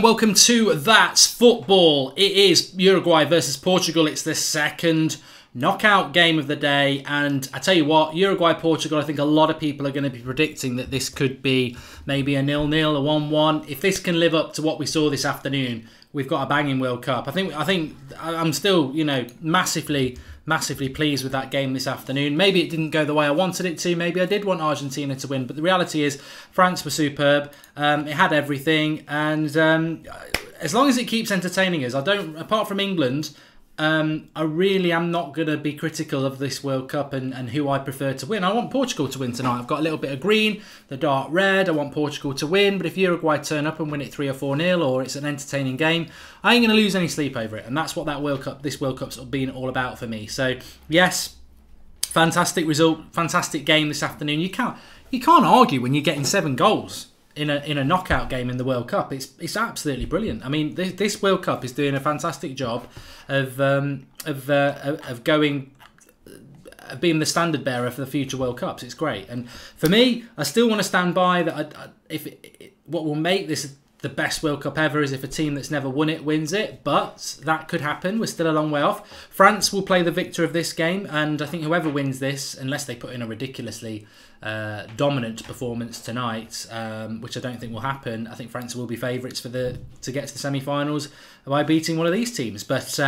and welcome to That's Football. It is Uruguay versus Portugal. It's the second knockout game of the day, and I tell you what, Uruguay-Portugal, I think a lot of people are going to be predicting that this could be maybe a 0-0, a 1-1. If this can live up to what we saw this afternoon, we've got a banging World Cup. I think I'm still, massively pleased with that game this afternoon. Maybe it didn't go the way I wanted it to. Maybe I did want Argentina to win. But the reality is France were superb. It had everything. And as long as it keeps entertaining us, apart from England, I really am not going to be critical of this World Cup and who I prefer to win. I want Portugal to win tonight. I've got a little bit of green, the dark red. I want Portugal to win. But if Uruguay turn up and win it 3 or 4-0, or it's an entertaining game, I ain't going to lose any sleep over it. And that's what this World Cup's been all about for me. So, yes, fantastic result, fantastic game this afternoon. You can't argue when you're getting 7 goals in a knockout game in the World Cup. It's absolutely brilliant. I mean, this World Cup is doing a fantastic job of being the standard bearer for the future World Cups. It's great, and for me, I still want to stand by that. What will make this the best World Cup ever is if a team that's never won it wins it, but that could happen. We're still a long way off. France will play the victor of this game, and I think whoever wins this, unless they put in a ridiculously dominant performance tonight, which I don't think will happen, I think France will be favourites to get to the semi-finals by beating one of these teams. But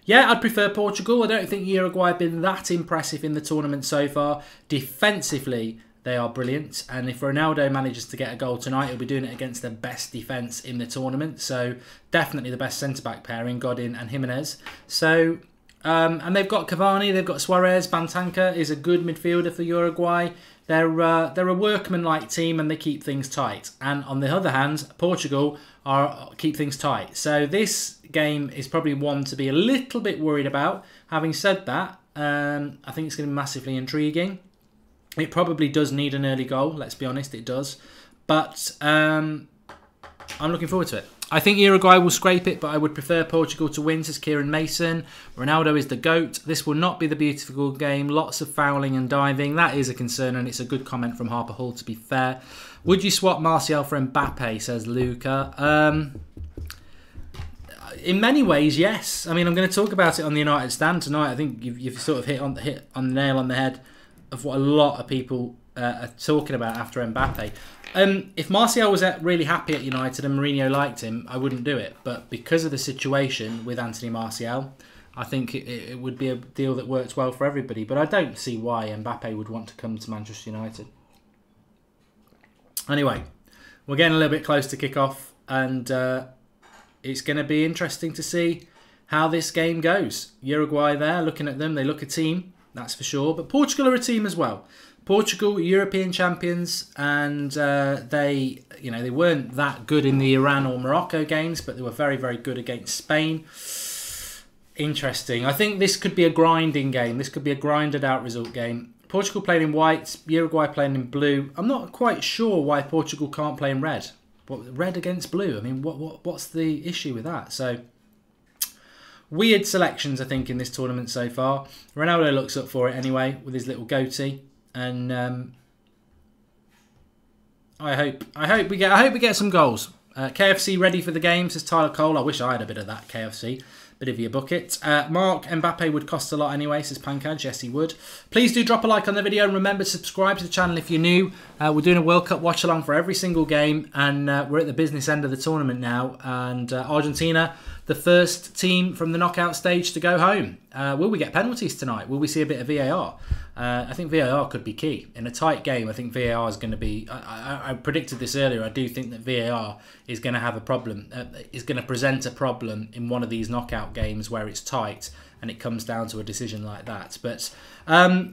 yeah, I'd prefer Portugal. I don't think Uruguay have been that impressive in the tournament so far. Defensively, they are brilliant, and if Ronaldo manages to get a goal tonight, he'll be doing it against the best defence in the tournament. So definitely the best centre-back pairing, Godin and Jimenez. So and they've got Cavani, they've got Suarez. Bantanca is a good midfielder for Uruguay. They're a workman-like team, and they keep things tight. And on the other hand, Portugal keep things tight. So this game is probably one to be a little bit worried about. Having said that, I think it's going to be massively intriguing. It probably does need an early goal, let's be honest, it does. But I'm looking forward to it. I think Uruguay will scrape it, but I would prefer Portugal to win, says Kieran Mason. Ronaldo is the GOAT. This will not be the beautiful game. Lots of fouling and diving. That is a concern, and it's a good comment from Harper Hall, to be fair. Would you swap Martial for Mbappe, says Luca. In many ways, yes. I mean, I'm going to talk about it on the United Stand tonight. I think you've sort of hit on the nail on the head of what a lot of people are talking about after Mbappe. If Martial was really happy at United and Mourinho liked him, I wouldn't do it. But because of the situation with Anthony Martial, I think it would be a deal that works well for everybody. But I don't see why Mbappe would want to come to Manchester United. Anyway, we're getting a little bit close to kick-off, and it's going to be interesting to see how this game goes. Uruguay there, looking at them, they look a team, that's for sure. But Portugal are a team as well. Portugal, European champions, and they weren't that good in the Iran or Morocco games, but they were very, very good against Spain. Interesting. I think this could be a grinding game. This could be a grinded out result game. Portugal playing in white, Uruguay playing in blue. I'm not quite sure why Portugal can't play in red. Red against blue. I mean, what's the issue with that? So, weird selections, I think, in this tournament so far. Ronaldo looks up for it anyway with his little goatee. And I hope we get some goals. KFC ready for the game, says Tyler Cole. I wish I had a bit of that KFC. Bit of your bucket. Mark, Mbappe would cost a lot anyway, says Pankaj. Yes, he would. Please do drop a like on the video, and remember to subscribe to the channel if you're new. We're doing a World Cup watch-along for every single game, and we're at the business end of the tournament now. And Argentina, the first team from the knockout stage to go home. Will we get penalties tonight? Will we see a bit of VAR? I think VAR could be key. In a tight game, I think VAR is going to be... I predicted this earlier. I do think that VAR is going to have a problem. Is going to present a problem in one of these knockout games where it's tight and it comes down to a decision like that. But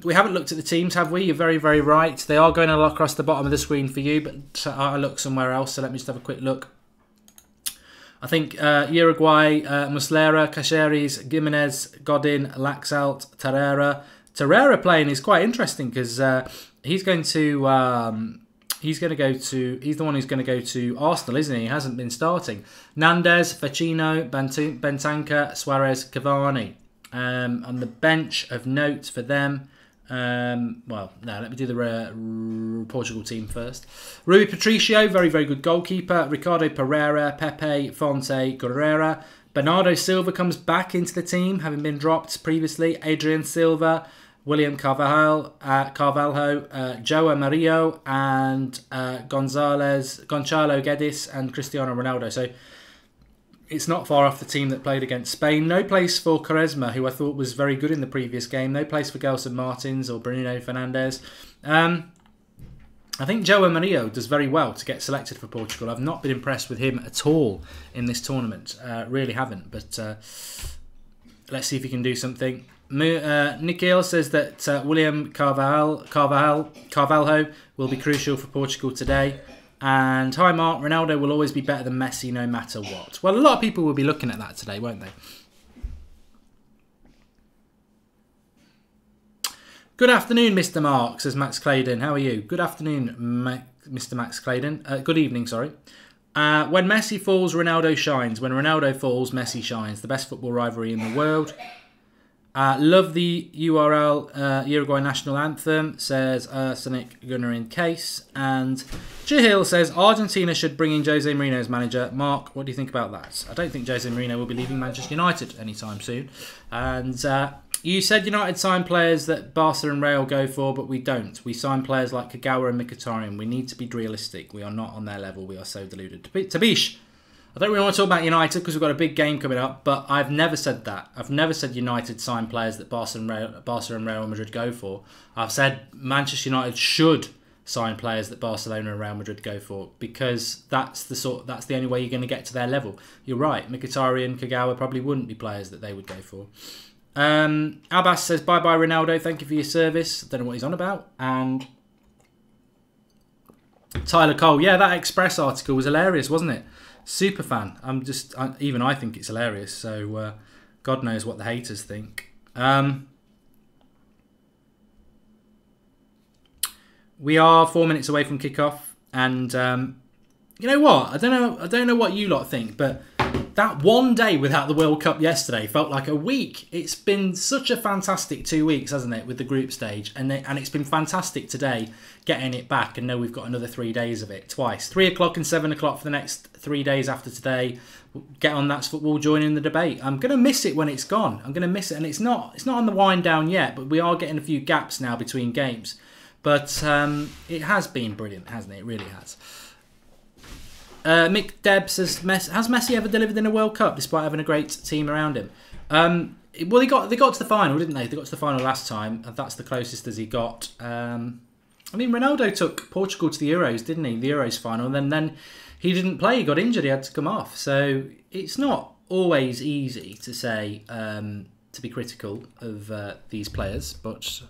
we haven't looked at the teams, have we? You're very, very right. They are going across the bottom of the screen for you, but I look somewhere else, so let me just have a quick look. I think Uruguay, Muslera, Caceres, Jimenez, Godin, Laxalt, Torreira playing is quite interesting because he's the one who's going to go to Arsenal, isn't he? He hasn't been starting. Nandez, Vecino, Bentanca, Suarez, Cavani. On the bench of note for them, Well, no, let me do the Portugal team first. Rui Patricio, very, very good goalkeeper. Ricardo Pereira, Pepe, Fonte, Guerrera. Bernardo Silva comes back into the team, having been dropped previously. Adrian Silva, William Carvalho, João Mario, and Gonçalo Guedes, and Cristiano Ronaldo. So it's not far off the team that played against Spain. No place for Quaresma, who I thought was very good in the previous game. No place for Gelson Martins or Bruno Fernandes. I think João Mario does very well to get selected for Portugal. I've not been impressed with him at all in this tournament. Really haven't. But let's see if he can do something. Nikhil says that William Carvalho will be crucial for Portugal today. And hi Mark, Ronaldo will always be better than Messi no matter what. Well, a lot of people will be looking at that today, won't they? Good afternoon, Mr. Mark, says Max Claydon. How are you? Good afternoon, Mr. Max Claydon. Good evening, sorry. When Messi falls, Ronaldo shines. When Ronaldo falls, Messi shines. The best football rivalry in the world. Love the URL Uruguay national anthem, says Sonic Gunner in case. And Jahil says Argentina should bring in Jose Mourinho as manager. Mark, what do you think about that? I don't think Jose Mourinho will be leaving Manchester United anytime soon. And you said United sign players that Barca and Real go for, but we don't. We sign players like Kagawa and Mkhitaryan. We need to be realistic. We are not on their level. We are so deluded. Tabish, I don't really want to talk about United because we've got a big game coming up, but I've never said that. I've never said United sign players that Barca and Real Madrid go for. I've said Manchester United should sign players that Barcelona and Real Madrid go for because that's the only way you're going to get to their level. You're right. Mkhitaryan and Kagawa probably wouldn't be players that they would go for. Abbas says bye bye Ronaldo. Thank you for your service. I don't know what he's on about. And Tyler Cole, yeah, that Express article was hilarious, wasn't it? Super fan. Even I think it's hilarious. So God knows what the haters think. We are 4 minutes away from kickoff, and you know what? I don't know what you lot think, but that one day without the World Cup yesterday felt like a week. It's been such a fantastic 2 weeks, hasn't it, with the group stage, and it's been fantastic today getting it back. And now we've got another 3 days of it twice, 3 o'clock and 7 o'clock for the next 3 days after today. Get on That's Football, join in the debate. I'm gonna miss it when it's gone. I'm gonna miss it, and it's not on the wind down yet, but we are getting a few gaps now between games. But it has been brilliant, hasn't it? It really has. Mick Deb says, has Messi ever delivered in a World Cup despite having a great team around him? Well, they got to the final, didn't they? They got to the final last time. That's the closest as he got. I mean, Ronaldo took Portugal to the Euros, didn't he? The Euros final. And then he didn't play. He got injured. He had to come off. So it's not always easy to say, to be critical of these players. But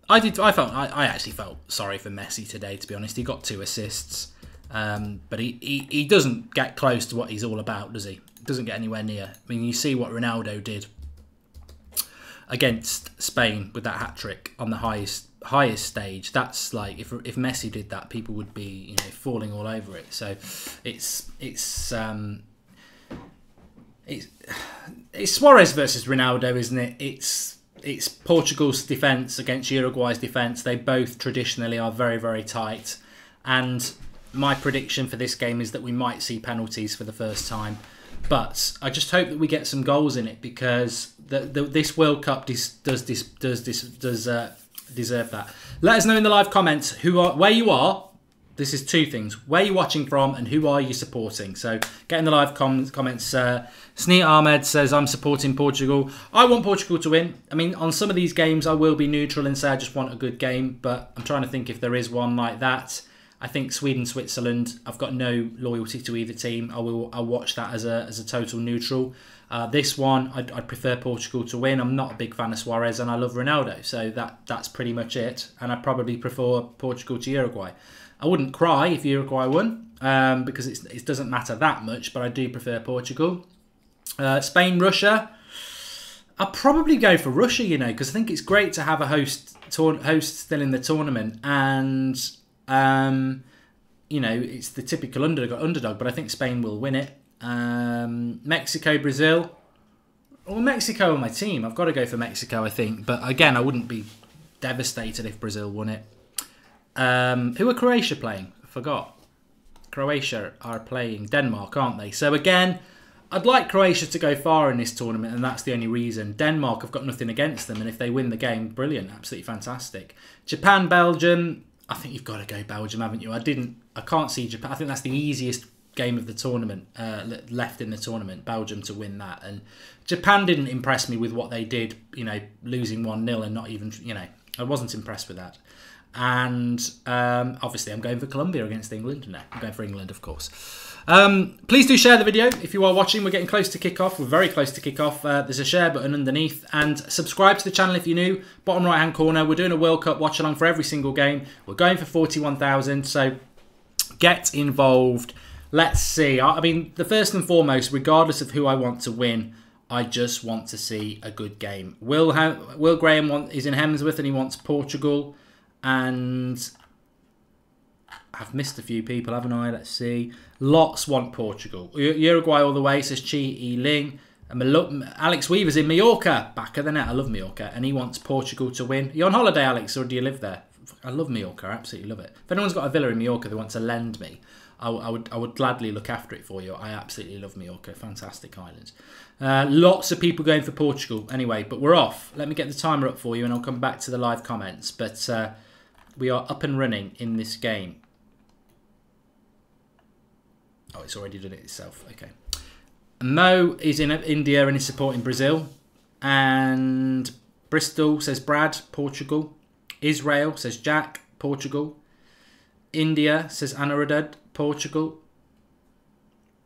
I actually felt sorry for Messi today, to be honest. He got 2 assists. But he doesn't get close to what he's all about, does he? Doesn't get anywhere near. I mean, you see what Ronaldo did against Spain with that hat-trick on the highest stage. That's like, if Messi did that, people would be falling all over it. So it's Suarez versus Ronaldo, isn't it? It's Portugal's defence against Uruguay's defence. They both traditionally are very, very tight. And my prediction for this game is that we might see penalties for the first time. But I just hope that we get some goals in it, because this World Cup does deserve that. Let us know in the live comments where you are. This is 2 things: where you're watching from and who are you supporting. So get in the live comments. Sneet Ahmed says, I'm supporting Portugal. I want Portugal to win. I mean, on some of these games I will be neutral and say I just want a good game, but I'm trying to think if there is one like that. I think Sweden, Switzerland, I've got no loyalty to either team. I'll watch that as a total neutral. This one, I'd prefer Portugal to win. I'm not a big fan of Suarez, and I love Ronaldo, so that's pretty much it. And I'd probably prefer Portugal to Uruguay. I wouldn't cry if Uruguay won, because it doesn't matter that much, but I do prefer Portugal. Spain, Russia. I'll probably go for Russia, because I think it's great to have a host still in the tournament, and it's the typical underdog, but I think Spain will win it. Mexico, Brazil. Well, Mexico are my team. I've got to go for Mexico, I think. But again, I wouldn't be devastated if Brazil won it. Who are Croatia playing? I forgot. Croatia are playing Denmark, aren't they? So again, I'd like Croatia to go far in this tournament, and that's the only reason. Denmark, I've got nothing against them, and if they win the game, brilliant, absolutely fantastic. Japan, Belgium, I think you've got to go Belgium, haven't you? I can't see Japan. I think that's the easiest game of the tournament left in the tournament, Belgium to win that. And Japan didn't impress me with what they did, you know, losing 1-0 and not even, you know, I wasn't impressed with that. And obviously I'm going for Colombia against England. No, I'm going for England, of course. Please do share the video if you are watching. We're getting close to kick-off. We're very close to kick-off. There's a share button underneath. And subscribe to the channel if you're new. Bottom right-hand corner, we're doing a World Cup watch-along for every single game. We're going for 41,000, so get involved. Let's see. I mean, the first and foremost, regardless of who I want to win, I just want to see a good game. Will Graham is in Hemsworth and he wants Portugal. And I've missed a few people, haven't I? Let's see. Lots want Portugal. Uruguay all the way, says Chi E Ling. Alex Weaver's in Mallorca. Back of the net. I love Mallorca. And he wants Portugal to win. Are you on holiday, Alex, or do you live there? I love Mallorca. I absolutely love it. If anyone's got a villa in Mallorca they want to lend me, I would gladly look after it for you. I absolutely love Mallorca. Fantastic island. Lots of people going for Portugal. Anyway, but we're off. Let me get the timer up for you and I'll come back to the live comments. But we are up and running in this game. Oh, it's already done it itself. Okay. Mo is in India and is supporting Brazil. And Bristol says Brad, Portugal. Israel says Jack, Portugal. India says Anuradad, Portugal.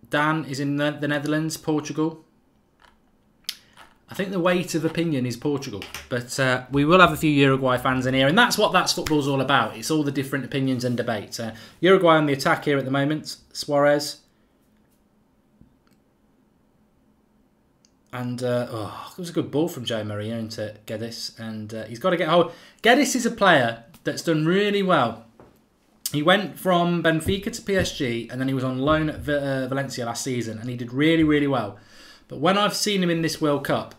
Dan is in the Netherlands, Portugal. I think the weight of opinion is Portugal. But we will have a few Uruguay fans in here. And that's what That's Football's all about. It's all the different opinions and debates. Uruguay on the attack here at the moment. Suarez. And, it was a good ball from Joe Maria into Geddes. And he's got to get hold. Geddes is a player that's done really well. He went from Benfica to PSG and then he was on loan at Valencia last season and he did really, really well. But when I've seen him in this World Cup,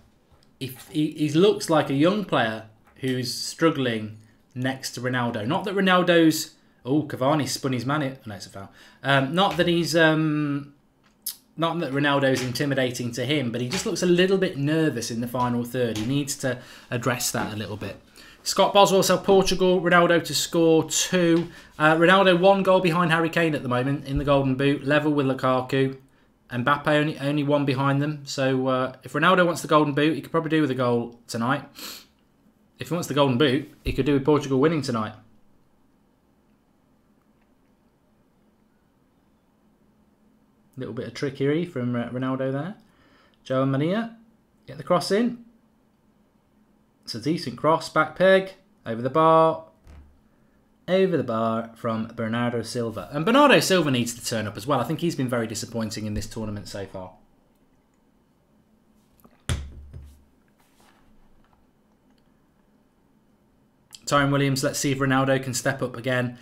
he looks like a young player who's struggling next to Ronaldo. Not that Ronaldo's... Oh, Cavani spun his man. No, it's a foul. Not that he's... Not that Ronaldo's intimidating to him, but he just looks a little bit nervous in the final third. He needs to address that a little bit. Scott Boswell said Portugal, Ronaldo to score 2. Ronaldo 1 goal behind Harry Kane at the moment in the Golden Boot, level with Lukaku. Mbappe only 1 behind them. So if Ronaldo wants the Golden Boot, he could probably do with a goal tonight. If he wants the Golden Boot, he could do with Portugal winning tonight. Little bit of trickery from Ronaldo there. Joe and Mania get the cross in. It's a decent cross, back peg, over the bar from Bernardo Silva. And Bernardo Silva needs to turn up as well. I think he's been very disappointing in this tournament so far. Tyrone Williams, let's see if Ronaldo can step up again.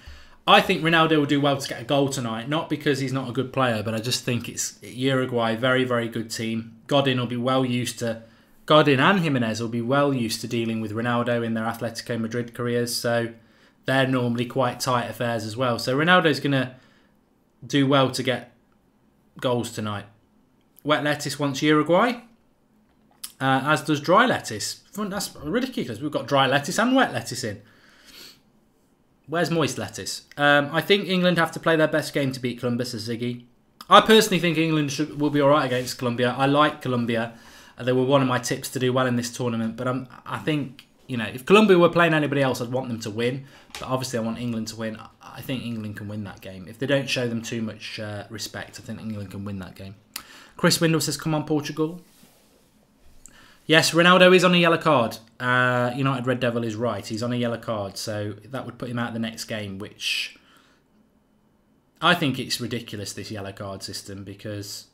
I think Ronaldo will do well to get a goal tonight, not because he's not a good player, but I just think it's Uruguay, very, very good team. Godin will be well used to... Godin and Jimenez will be well used to dealing with Ronaldo in their Atletico Madrid careers, so they're normally quite tight affairs as well. So Ronaldo's going to do well to get goals tonight. Wet Lettuce wants Uruguay, as does Dry Lettuce. That's ridiculous. We've got Dry Lettuce and Wet Lettuce in. Where's Moist Lettuce? I think England have to play their best game to beat Colombia, says Ziggy. I personally think England will be all right against Colombia. I like Colombia. They were one of my tips to do well in this tournament. But I think, you know, if Colombia were playing anybody else, I'd want them to win. But obviously I want England to win. I think England can win that game. If they don't show them too much respect, I think England can win that game. Chris Windle says, come on, Portugal. Yes, Ronaldo is on a yellow card. United Red Devil is right. He's on a yellow card. So that would put him out of the next game, which... I think it's ridiculous, this yellow card system, because...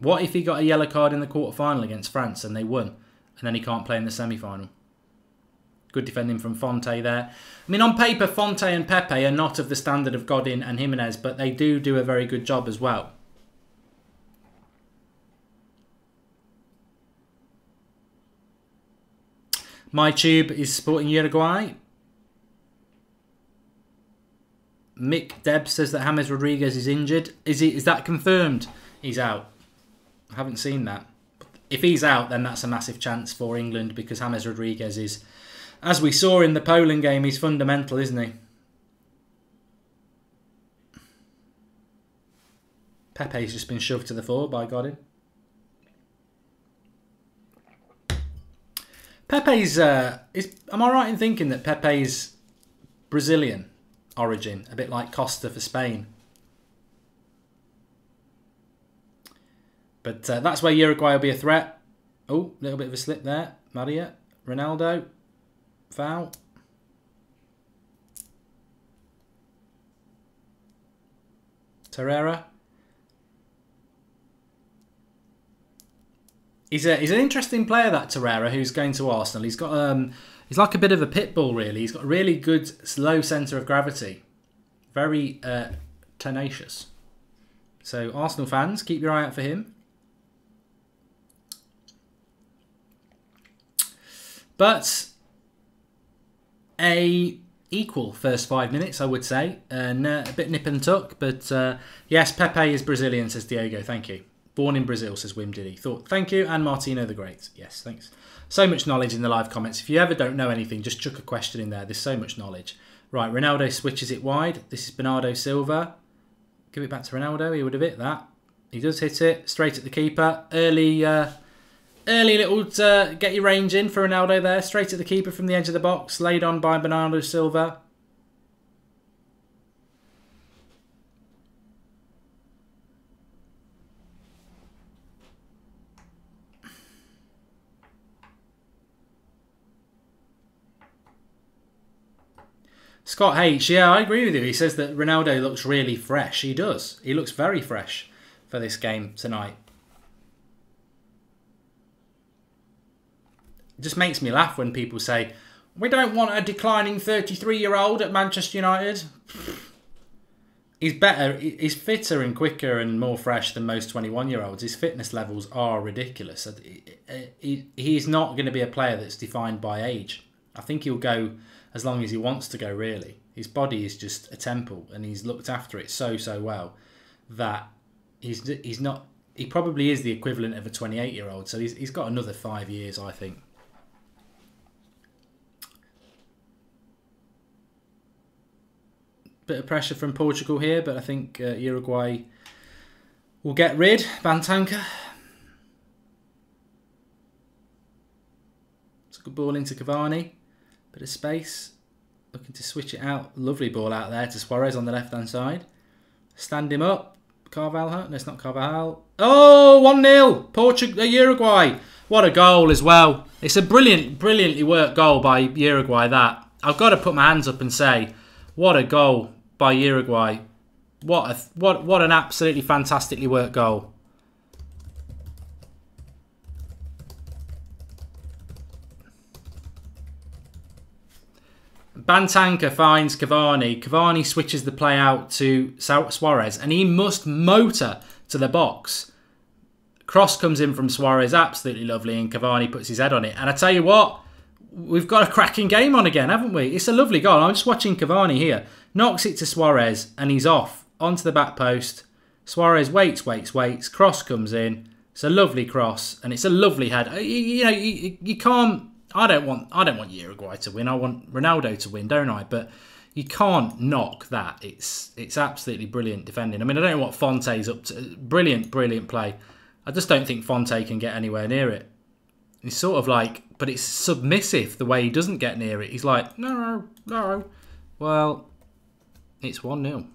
What if he got a yellow card in the quarter-final against France and they won, and then he can't play in the semi-final? Good defending from Fonte there. I mean, on paper, Fonte and Pepe are not of the standard of Godin and Jimenez, but they do a very good job as well. My Tube is supporting Uruguay. Mick Deb says that James Rodriguez is injured. Is that confirmed? He's out. I haven't seen that. If he's out, then that's a massive chance for England because James Rodriguez is, as we saw in the Poland game, he's fundamental, isn't he? Pepe's just been shoved to the fore by Godin. Pepe's, am I right in thinking that Pepe's Brazilian origin, a bit like Costa for Spain? But that's where Uruguay will be a threat. Oh, a little bit of a slip there. Maria, Ronaldo, foul. Torreira. He's an interesting player, that Torreira, who's going to Arsenal. He's got he's like a bit of a pit bull, really. He's got a really good low centre of gravity, very tenacious. So Arsenal fans, keep your eye out for him. But a equal first 5 minutes, I would say, and a bit nip and tuck. But yes, Pepe is Brazilian, says Diogo. Thank you. Born in Brazil, says Wim Diddy. Thought, thank you, and Martino the Great. Yes, thanks. So much knowledge in the live comments. If you ever don't know anything, just chuck a question in there. There's so much knowledge. Right, Ronaldo switches it wide. This is Bernardo Silva. Give it back to Ronaldo. He would have hit that. He does hit it straight at the keeper. Early little get your range in for Ronaldo there. Straight at the keeper from the edge of the box. Laid on by Bernardo Silva. Scott H, yeah, I agree with you. He says that Ronaldo looks really fresh. He does. He looks very fresh for this game tonight. It just makes me laugh when people say, we don't want a declining 33-year-old at Manchester United. He's better, he's fitter and quicker and more fresh than most 21-year-olds. His fitness levels are ridiculous. He's not going to be a player that's defined by age. I think he'll go as long as he wants to go, really. His body is just a temple, and he's looked after it so well that he's not. He probably is the equivalent of a 28-year-old. So he's got another 5 years, I think. Bit of pressure from Portugal here, but I think Uruguay will get rid. Bantanka. It's a good ball into Cavani. Bit of space. Looking to switch it out. Lovely ball out there to Suarez on the left-hand side. Stand him up. Carvalho. No, it's not Carvalho. Oh, 1-0. Portugal, Uruguay. What a goal as well. It's a brilliantly worked goal by Uruguay, that. I've got to put my hands up and say, what a goal by Uruguay. What an absolutely fantastically worked goal. Bantanka finds Cavani. Cavani switches the play out to Suarez, and he must motor to the box. Cross comes in from Suarez, absolutely lovely, and Cavani puts his head on it. And I tell you what, we've got a cracking game on again, haven't we? It's a lovely goal. I'm just watching Cavani here. Knocks it to Suarez, and he's off onto the back post. Suarez waits. Cross comes in. It's a lovely cross, and it's a lovely head. You can't. I don't want Uruguay to win. I want Ronaldo to win, don't I? But you can't knock that. It's absolutely brilliant defending. I mean, I don't know what Fonte's up to. Brilliant play. I just don't think Fonte can get anywhere near it. He's sort of like, but it's submissive the way he doesn't get near it. He's like, no. Well, it's 1-0.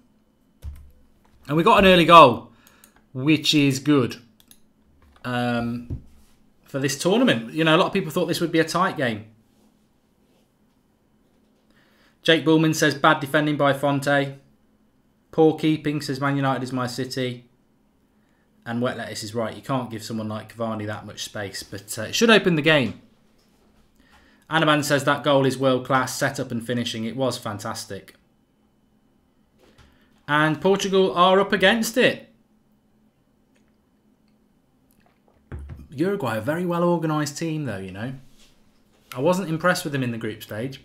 And we got an early goal, which is good. For this tournament. You know, a lot of people thought this would be a tight game. Jake Bullman says, bad defending by Fonte. Poor keeping, says Man United is my city. And Wet Lettuce is right. You can't give someone like Cavani that much space. But it should open the game. Anaman says that goal is world class. Setup and finishing. It was fantastic. And Portugal are up against it. Uruguay, a very well organised team, though, you know. I wasn't impressed with him in the group stage.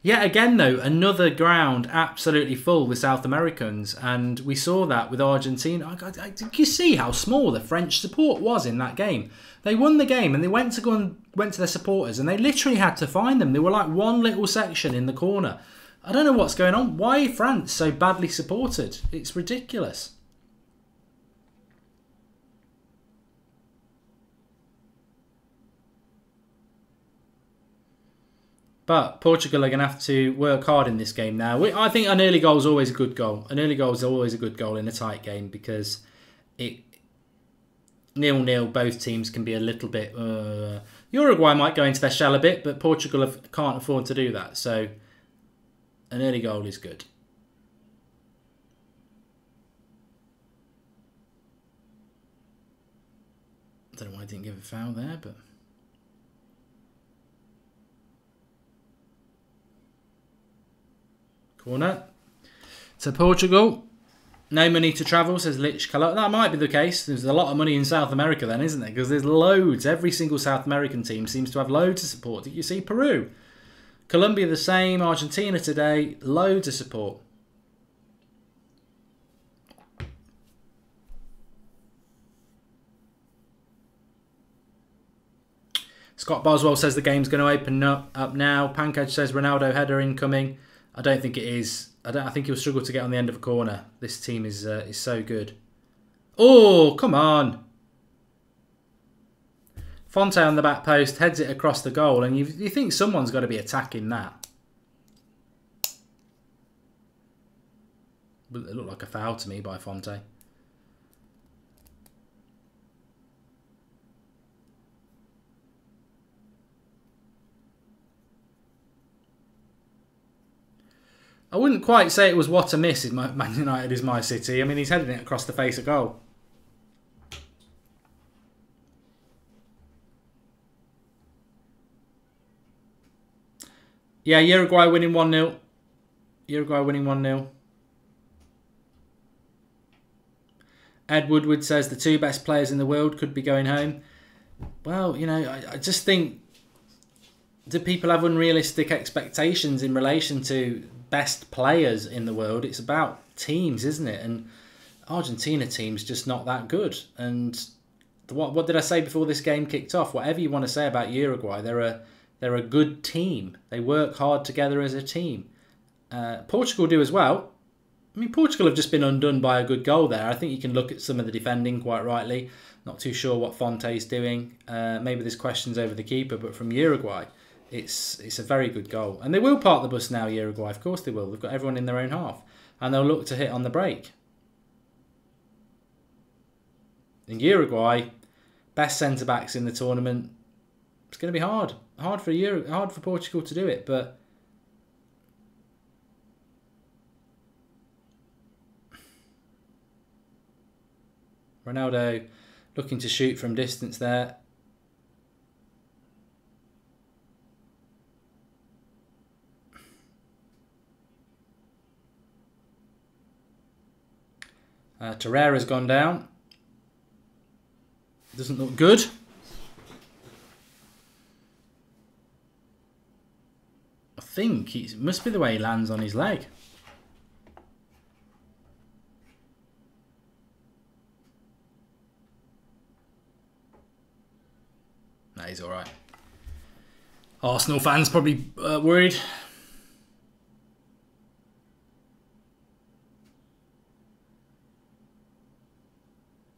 Yet again, though, another ground absolutely full with South Americans, and we saw that with Argentina. You see how small the French support was in that game. They won the game, and they went to their supporters, and they literally had to find them. They were like one little section in the corner. I don't know what's going on. Why is France so badly supported? It's ridiculous. But Portugal are going to have to work hard in this game now. I think an early goal is always a good goal. An early goal is always a good goal in a tight game because 0-0, both teams can be a little bit... Uruguay might go into their shell a bit, but Portugal can't afford to do that. So an early goal is good. I don't know why I didn't give a foul there, but... Corner to Portugal. No money to travel, says Lich Colour. That might be the case. There's a lot of money in South America then, isn't there? Because there's loads. Every single South American team seems to have loads of support. Did you see Peru? Colombia the same. Argentina today. Loads of support. Scott Boswell says the game's going to open up now. Pankaj says Ronaldo header incoming. I don't think it is. I think he'll struggle to get on the end of a corner. This team is so good. Oh, come on. Fonte on the back post, heads it across the goal, and you think someone's got to be attacking that. It looked like a foul to me by Fonte. I wouldn't quite say it was what a miss. Man United is my city. I mean, he's heading it across the face of goal. Yeah, Uruguay winning 1-0. Uruguay winning 1-0. Ed Woodward says the two best players in the world could be going home. Well, you know, I just think... Do people have unrealistic expectations in relation to best players in the world? It's about teams, isn't it? And Argentina team's just not that good. And what did I say before this game kicked off? Whatever you want to say about Uruguay, they're a good team. They work hard together as a team. Portugal do as well. I mean, Portugal have just been undone by a good goal there. I think you can look at some of the defending quite rightly. Not too sure what Fonte's doing. Maybe there's questions over the keeper, but from Uruguay, it's a very good goal. And they will park the bus now, Uruguay. Of course they will. They've got everyone in their own half. And they'll look to hit on the break. In Uruguay, best centre-backs in the tournament. It's going to be hard. Hard for Portugal to do it, but... Ronaldo looking to shoot from distance there. Torreira's gone down. Doesn't look good. I think it must be the way he lands on his leg. No, he's all right. Arsenal fans probably worried.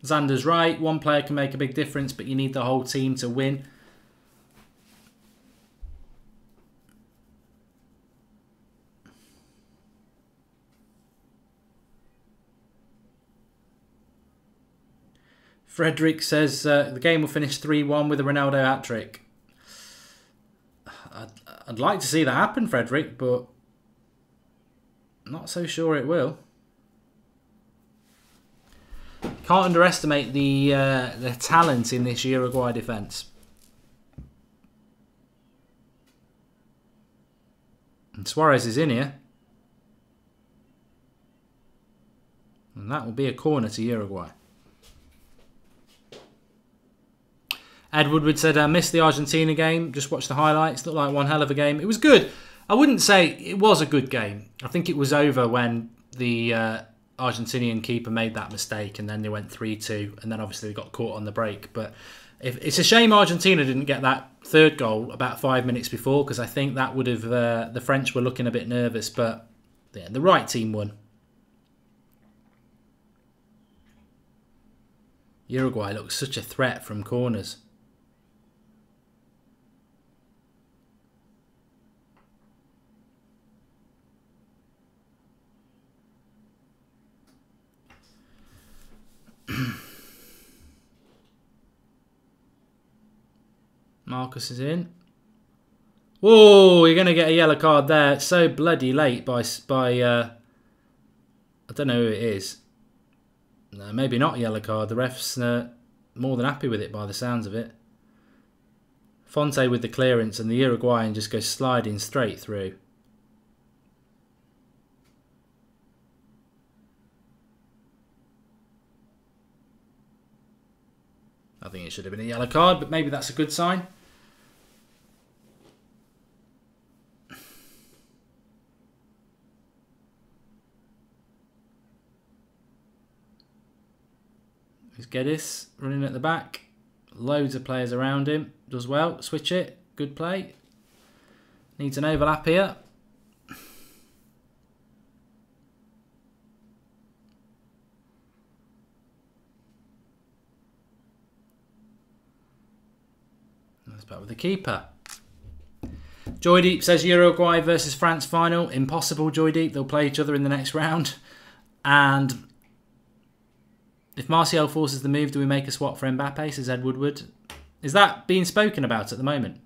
Xander's right. One player can make a big difference, but you need the whole team to win. Frederick says the game will finish 3-1 with a Ronaldo hat-trick. I'd like to see that happen, Frederick, but not so sure it will. Can't underestimate the talent in this Uruguay defence. And Suarez is in here. And that will be a corner to Uruguay. Ed Woodward said, I missed the Argentina game. Just watched the highlights. Looked like one hell of a game. It was good. I wouldn't say it was a good game. I think it was over when the Argentinian keeper made that mistake, and then they went 3-2, and then obviously they got caught on the break. But it's a shame Argentina didn't get that third goal about 5 minutes before, because I think that would have the French were looking a bit nervous. But yeah, the right team won. Uruguay looks such a threat from corners. Marcus is in. Whoa, you're going to get a yellow card there. It's so bloody late by I don't know who it is. No, maybe not a yellow card. The ref's more than happy with it by the sounds of it. Fonte with the clearance, and the Uruguayan just goes sliding straight through. I think it should have been a yellow card, but maybe that's a good sign. Here's Geddes running at the back. Loads of players around him. Does well. Switch it. Good play. Needs an overlap here. That's back with the keeper. Joydeep says Uruguay versus France final. Impossible, Joydeep. They'll play each other in the next round. And if Martial forces the move, do we make a swap for Mbappe, says Ed Woodward. Is that being spoken about at the moment?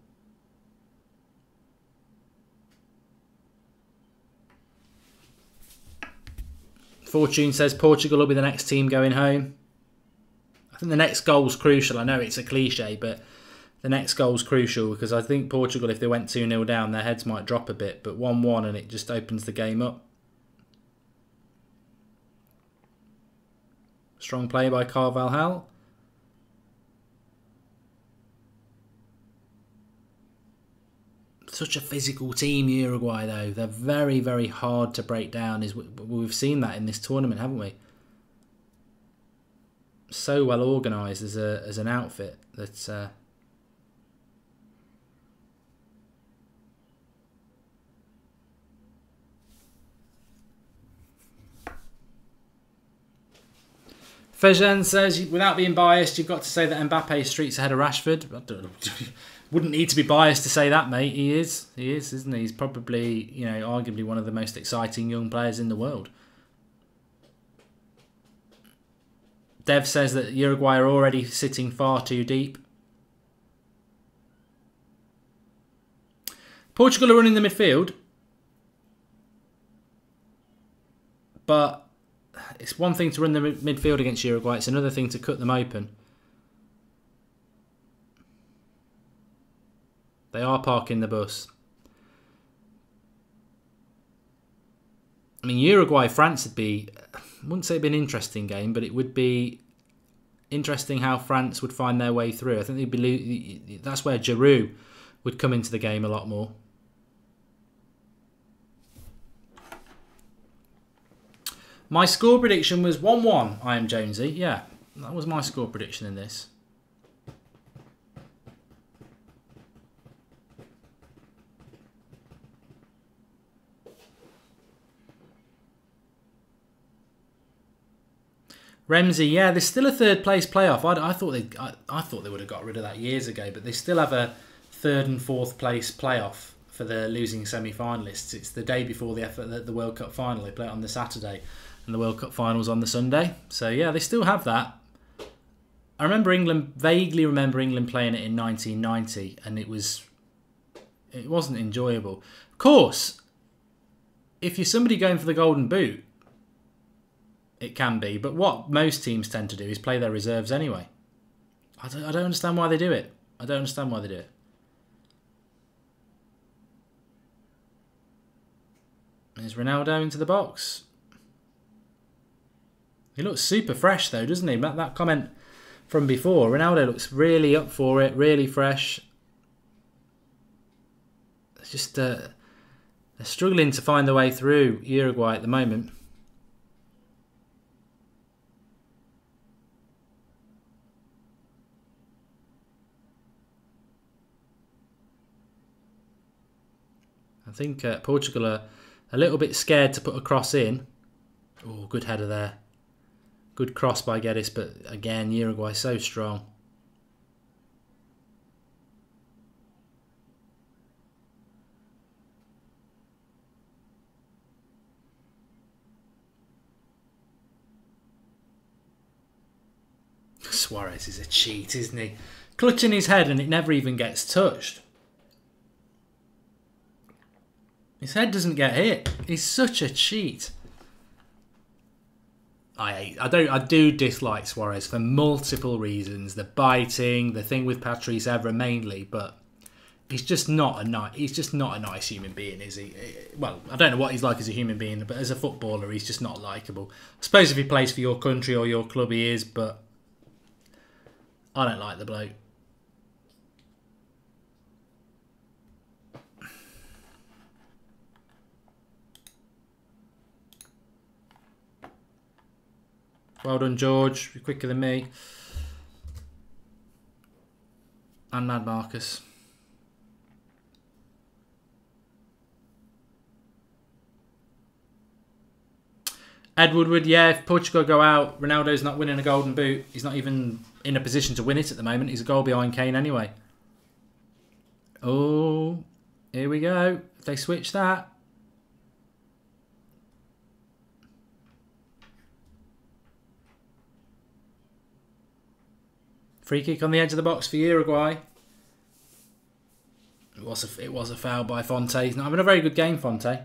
Fortune says Portugal will be the next team going home. I think the next goal's crucial. I know it's a cliche, but the next goal's crucial because I think Portugal, if they went 2-0 down, their heads might drop a bit. But 1-1 and it just opens the game up. Strong play by Carvalhal. Such a physical team, Uruguay, though. They're very, very hard to break down. We've seen that in this tournament, haven't we? So well organised as an outfit that's. Fejan says, without being biased, you've got to say that Mbappe streets ahead of Rashford. I don't know. Wouldn't need to be biased to say that, mate. He is, isn't he? He's probably, arguably one of the most exciting young players in the world. Dev says that Uruguay are already sitting far too deep. Portugal are running the midfield, but it's one thing to run the midfield against Uruguay. It's another thing to cut them open. They are parking the bus. I mean, Uruguay-France would be, I wouldn't say it'd be an interesting game, but it would be interesting how France would find their way through. I think they'd be, that's where Giroud would come into the game a lot more. My score prediction was 1-1, I am Jonesy. Yeah, that was my score prediction in this. Ramsey, yeah, there's still a third place playoff. I thought they would have got rid of that years ago, but they still have a third and fourth place playoff for the losing semi-finalists. It's the day before the World Cup final. They play it on the Saturday, and the World Cup final's on the Sunday. So yeah, they still have that. I vaguely remember England playing it in 1990, and it wasn't enjoyable. Of course, if you're somebody going for the Golden Boot, it can be, but what most teams tend to do is play their reserves anyway. I don't understand why they do it. I don't understand why they do it. There's Ronaldo into the box. He looks super fresh though, doesn't he? That comment from before. Ronaldo looks really up for it, really fresh. It's just they're struggling to find their way through Uruguay at the moment. I think Portugal are a little bit scared to put a cross in. Oh, good header there. Good cross by Geddes, but again, Uruguay so strong. Suarez is a cheat, isn't he? Clutching his head and it never even gets touched. His head doesn't get hit. He's such a cheat. I do dislike Suarez for multiple reasons. The biting, the thing with Patrice Evra mainly, but he's just not a nice human being, is he? Well, I don't know what he's like as a human being, but as a footballer, he's just not likeable. I suppose if he plays for your country or your club, he is, but I don't like the bloke. Well done, George. You're quicker than me. And Mad Marcus. Ed Woodward, yeah, if Portugal go out, Ronaldo's not winning a golden boot. He's not even in a position to win it at the moment. He's a goal behind Kane anyway. Oh, here we go. If they switch that. Free kick on the edge of the box for Uruguay. It was a foul by Fonte. He's not having a very good game, Fonte.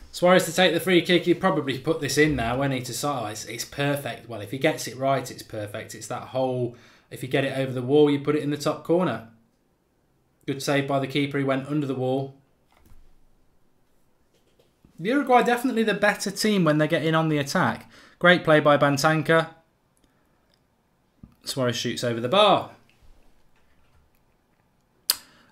Suarez to take the free kick. He'd probably put this in now, wouldn't he, to size. It's perfect. Well, if he gets it right, it's perfect. It's that whole, if you get it over the wall, you put it in the top corner. Good save by the keeper. He went under the wall. Uruguay definitely the better team when they get in on the attack. Great play by Bantanca. Suarez shoots over the bar.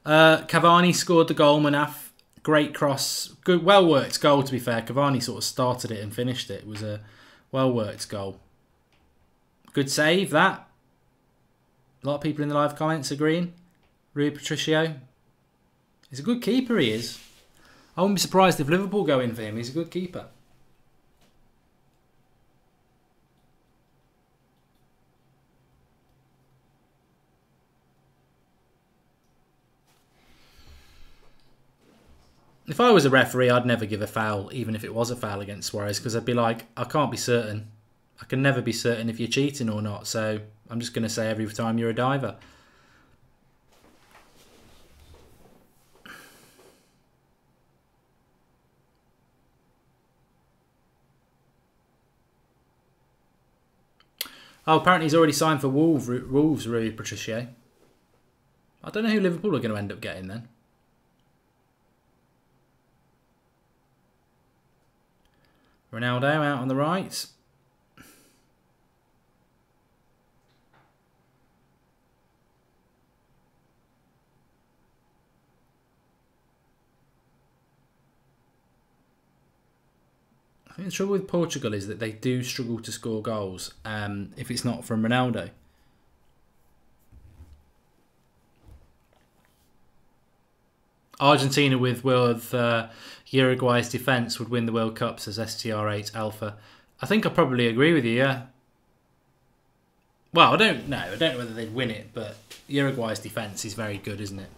Cavani scored the goal, Manaf. Great cross. Good, well-worked goal, to be fair. Cavani sort of started it and finished it. It was a well-worked goal. Good save, that. A lot of people in the live comments agreeing. Rui Patricio. He's a good keeper, he is. I wouldn't be surprised if Liverpool go in for him. He's a good keeper. If I was a referee, I'd never give a foul, even if it was a foul against Suarez, because I'd be like, I can't be certain. I can never be certain if you're cheating or not, so I'm just going to say every time you're a diver. Oh, apparently he's already signed for Wolves, Rui Patricio. I don't know who Liverpool are going to end up getting then. Ronaldo out on the right. I think the trouble with Portugal is that they do struggle to score goals if it's not from Ronaldo. Argentina with Uruguay's defence would win the World Cup, says STR8 Alpha. I think I probably agree with you, yeah. Well, I don't know. I don't know whether they'd win it, but Uruguay's defence is very good, isn't it?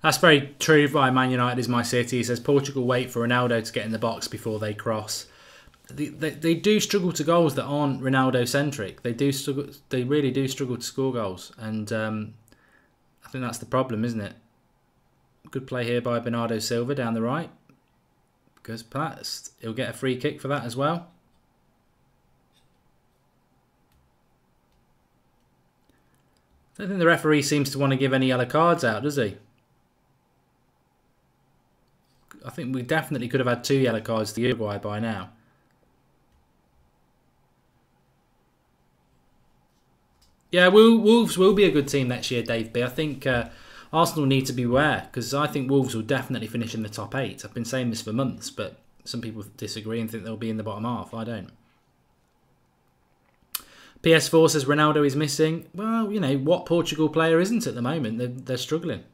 That's very true by Man United is my city. He says Portugal wait for Ronaldo to get in the box before they cross. They do struggle to goals that aren't Ronaldo centric. They do struggle. They really do struggle to score goals, and I think that's the problem, isn't it? Good play here by Bernardo Silva down the right. Because perhaps he'll get a free kick for that as well. I don't think the referee seems to want to give any yellow cards out, does he? I think we definitely could have had 2 yellow cards to Uruguay by now. Yeah, Wolves will be a good team next year, Dave B. I think Arsenal need to beware, because I think Wolves will definitely finish in the top 8. I've been saying this for months, but some people disagree and think they'll be in the bottom half. I don't. PS4 says Ronaldo is missing. Well, you know, what Portugal player isn't at the moment? They're struggling.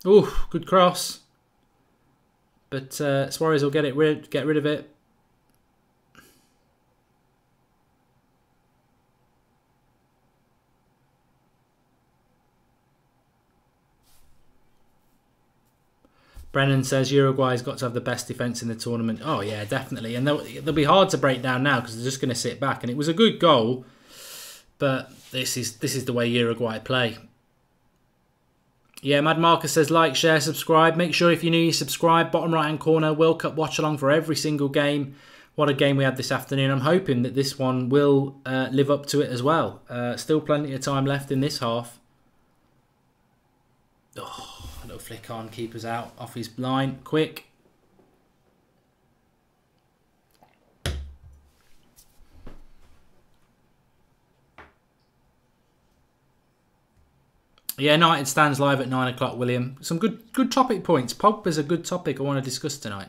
Oh, good cross. But Suarez will get rid of it. Brennan says Uruguay's got to have the best defence in the tournament. Oh yeah, definitely. And they'll be hard to break down now because they're just going to sit back. And it was a good goal, but this is the way Uruguay play. Yeah, Mad Marcus says like, share, subscribe. Make sure if you're new you subscribe. Bottom right hand corner, World Cup watch along for every single game. What a game we had this afternoon. I'm hoping that this one will live up to it as well. Still plenty of time left in this half. Oh, a little flick on, keeper's out, off his line, quick. Yeah, United stands live at 9 o'clock, William. Some good topic points. Pogba's a good topic I want to discuss tonight.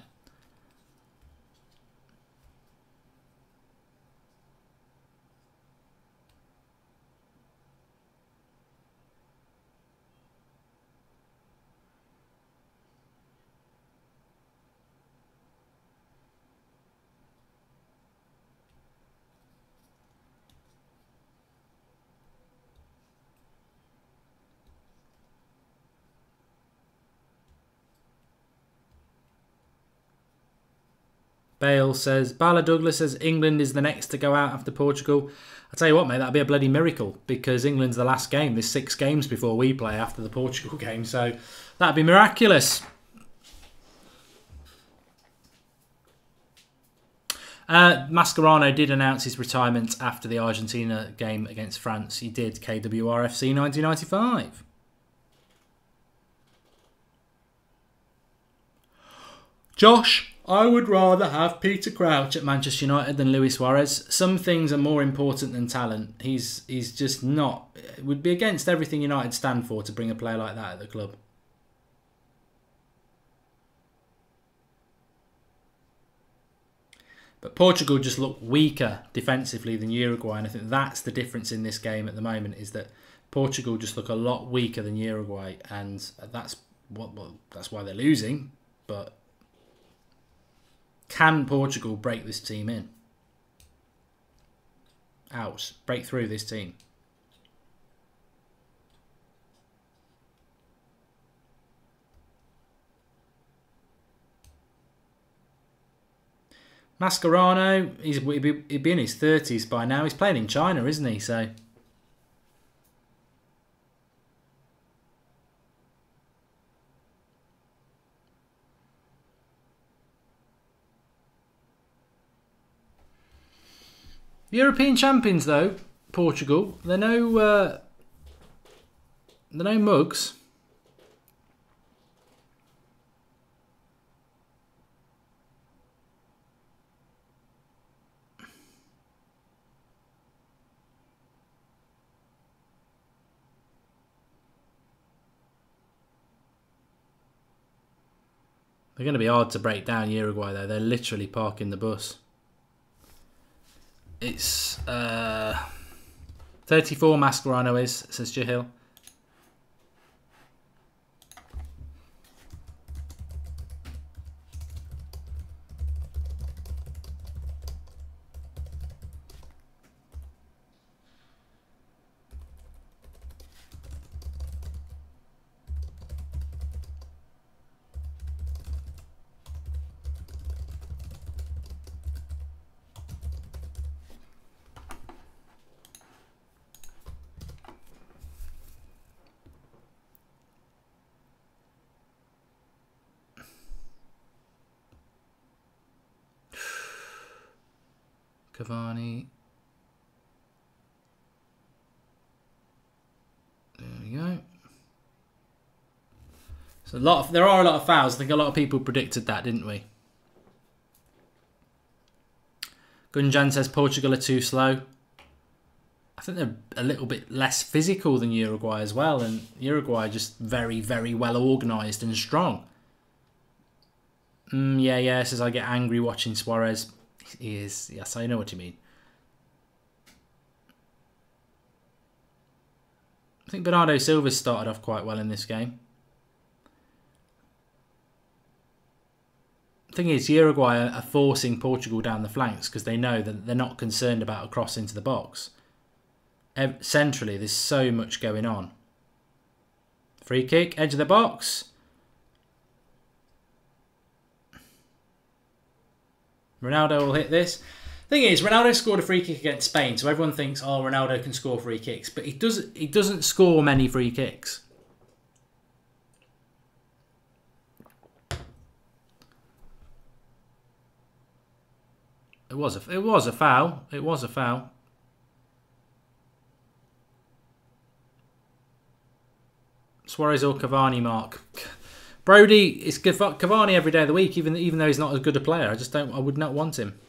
Bale says, Bala Douglas says England is the next to go out after Portugal. I'll tell you what, mate, that'd be a bloody miracle because England's the last game. There's 6 games before we play after the Portugal game, so that'd be miraculous. Mascherano did announce his retirement after the Argentina game against France. He did, KWRFC 1995. Josh, I would rather have Peter Crouch at Manchester United than Luis Suarez. Some things are more important than talent. He's just not. It would be against everything United stand for to bring a player like that at the club. But Portugal just look weaker defensively than Uruguay, and I think that's the difference in this game at the moment, is that Portugal just look a lot weaker than Uruguay, and that's why they're losing. But can Portugal break this team in? Out. Break through this team. Mascherano, he'd be in his 30s by now. He's playing in China, isn't he? So European champions, though, Portugal. They're no mugs. They're going to be hard to break down, Uruguay, though. They're literally parking the bus. It's 34 Mascherano is, says Jahil. Cavani. There we go. So there are a lot of fouls. I think a lot of people predicted that, didn't we? Gunjan says Portugal are too slow. I think they're a little bit less physical than Uruguay as well, and Uruguay are just very, very well organised and strong. Yeah, says I get angry watching Suarez. He is, yes, I know what you mean. I think Bernardo Silva started off quite well in this game. The thing is, Uruguay are forcing Portugal down the flanks because they know that they're not concerned about a cross into the box. Centrally, there's so much going on. Free kick, edge of the box. Ronaldo will hit this. Thing is, Ronaldo scored a free kick against Spain, so everyone thinks, oh, Ronaldo can score free kicks, but he doesn't score many free kicks. It was a foul. It was a foul. Suarez or Cavani, Mark. Brody, it's Cavani every day of the week, even though he's not as good a player. I would not want him.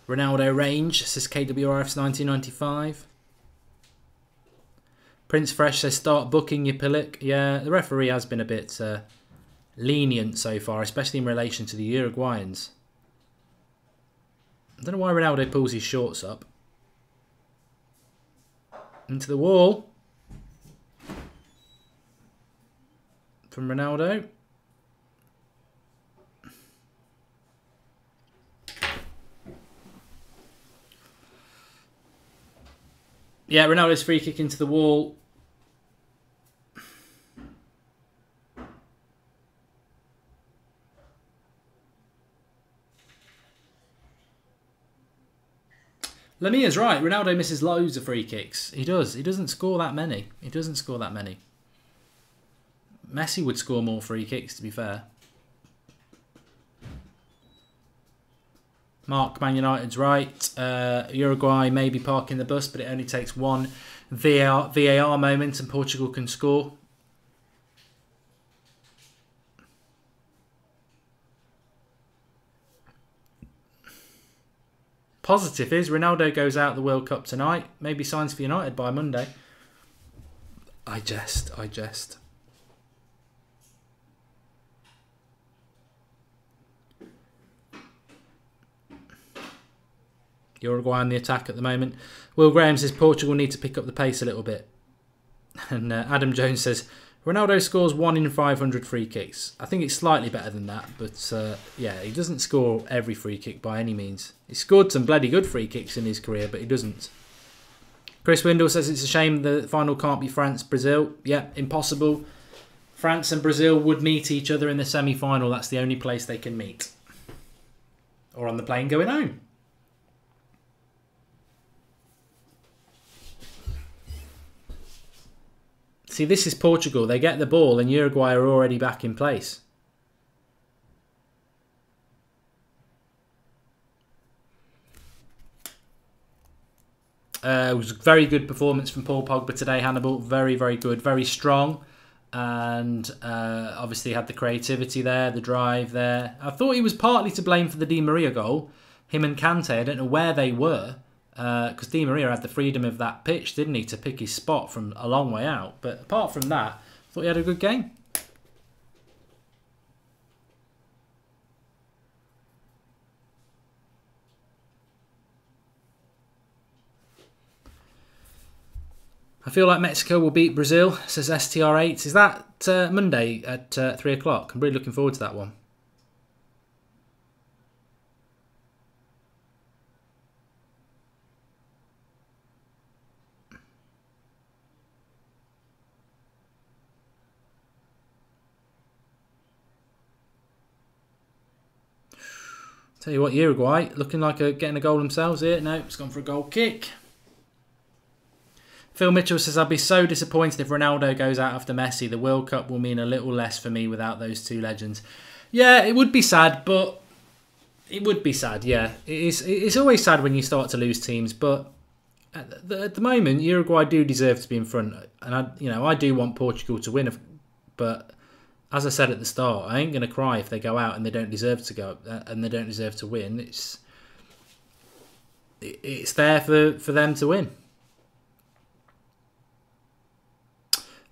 Ronaldo range, says KWRF's 1995. Prince Fresh says start booking your Pilic. Yeah, the referee has been a bit lenient so far, especially in relation to the Uruguayans. I don't know why Ronaldo pulls his shorts up. Into the wall. From Ronaldo. Yeah, Ronaldo's free kick into the wall. Lamia's right. Ronaldo misses loads of free kicks. He does. He doesn't score that many. He doesn't score that many. Messi would score more free kicks, to be fair. Mark, Man United's right. Uruguay may be parking the bus, but it only takes one VAR moment and Portugal can score. Positive is Ronaldo goes out the World Cup tonight. Maybe signs for United by Monday. I jest. Uruguay on the attack at the moment. Will Graham says Portugal need to pick up the pace a little bit. And Adam Jones says Ronaldo scores 1 in 500 free kicks. I think it's slightly better than that, but yeah, he doesn't score every free kick by any means. He scored some bloody good free kicks in his career, but he doesn't. Chris Windle says it's a shame the final can't be France-Brazil. Yeah, impossible. France and Brazil would meet each other in the semi-final. That's the only place they can meet. Or on the plane going home. See, this is Portugal. They get the ball and Uruguay are already back in place. It was a very good performance from Paul Pogba today, Hannibal. Very, very good. Very strong. And obviously had the creativity there, the drive there. I thought he was partly to blame for the Di Maria goal. Him and Kante, I don't know where they were. because Di Maria had the freedom of that pitch, didn't he, to pick his spot from a long way out. But apart from that, I thought he had a good game. I feel like Mexico will beat Brazil, says STR8. Is that Monday at 3 o'clock? I'm really looking forward to that one. Tell you what, Uruguay looking like getting a goal themselves here. No, it's gone for a goal kick. Phil Mitchell says, I'll be so disappointed if Ronaldo goes out after Messi. The World Cup will mean a little less for me without those two legends. Yeah, it would be sad, but... It would be sad, yeah. It's always sad when you start to lose teams, but at the moment, Uruguay do deserve to be in front. And I do want Portugal to win, but... As I said at the start, I ain't going to cry if they go out and they don't deserve to go and they don't deserve to win. It's there for them to win.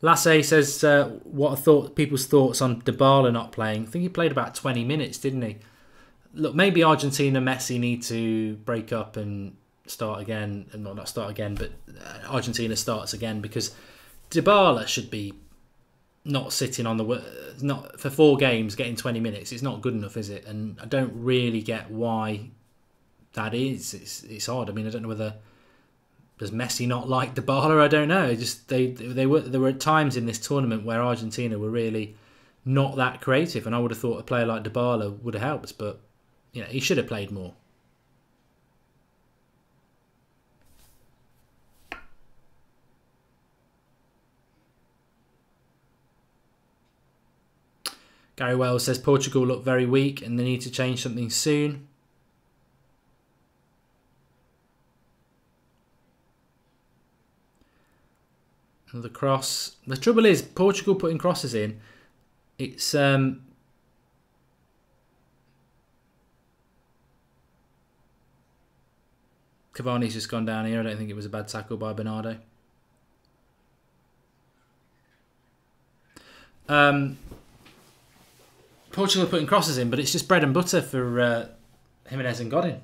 Lasse says, what are people's thoughts on Dybala not playing? I think he played about 20 minutes, didn't he? Look, maybe Argentina, Messi need to break up and start again. And not start again, but Argentina starts again, because Dybala should be not sitting on not for 4 games getting 20 minutes. It's not good enough, is it? And I don't really get why that is. It's odd. I mean, I don't know whether does Messi not like Dybala. I don't know. Just there were at times in this tournament where Argentina were really not that creative, and I would have thought a player like Dybala would have helped, but he should have played more. Gary Wells says Portugal look very weak and they need to change something soon. Another cross. The trouble is, Portugal putting crosses in, it's Cavani's just gone down here. I don't think it was a bad tackle by Bernardo. Portugal are putting crosses in, but it's just bread and butter for Jimenez and Godin.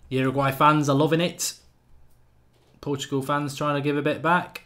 Uruguay fans are loving it. Portugal fans trying to give a bit back.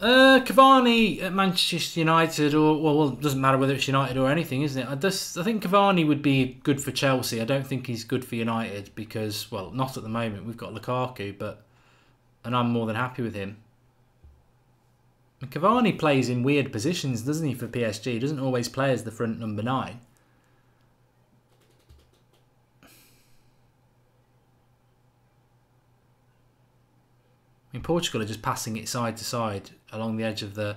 Cavani at Manchester United, well, it doesn't matter whether it's United or anything, isn't it? I think Cavani would be good for Chelsea. I don't think he's good for United because, well, not at the moment. We've got Lukaku, and I'm more than happy with him. And Cavani plays in weird positions, doesn't he, for PSG? He doesn't always play as the front number 9. I mean, Portugal are just passing it side to side along the edge of the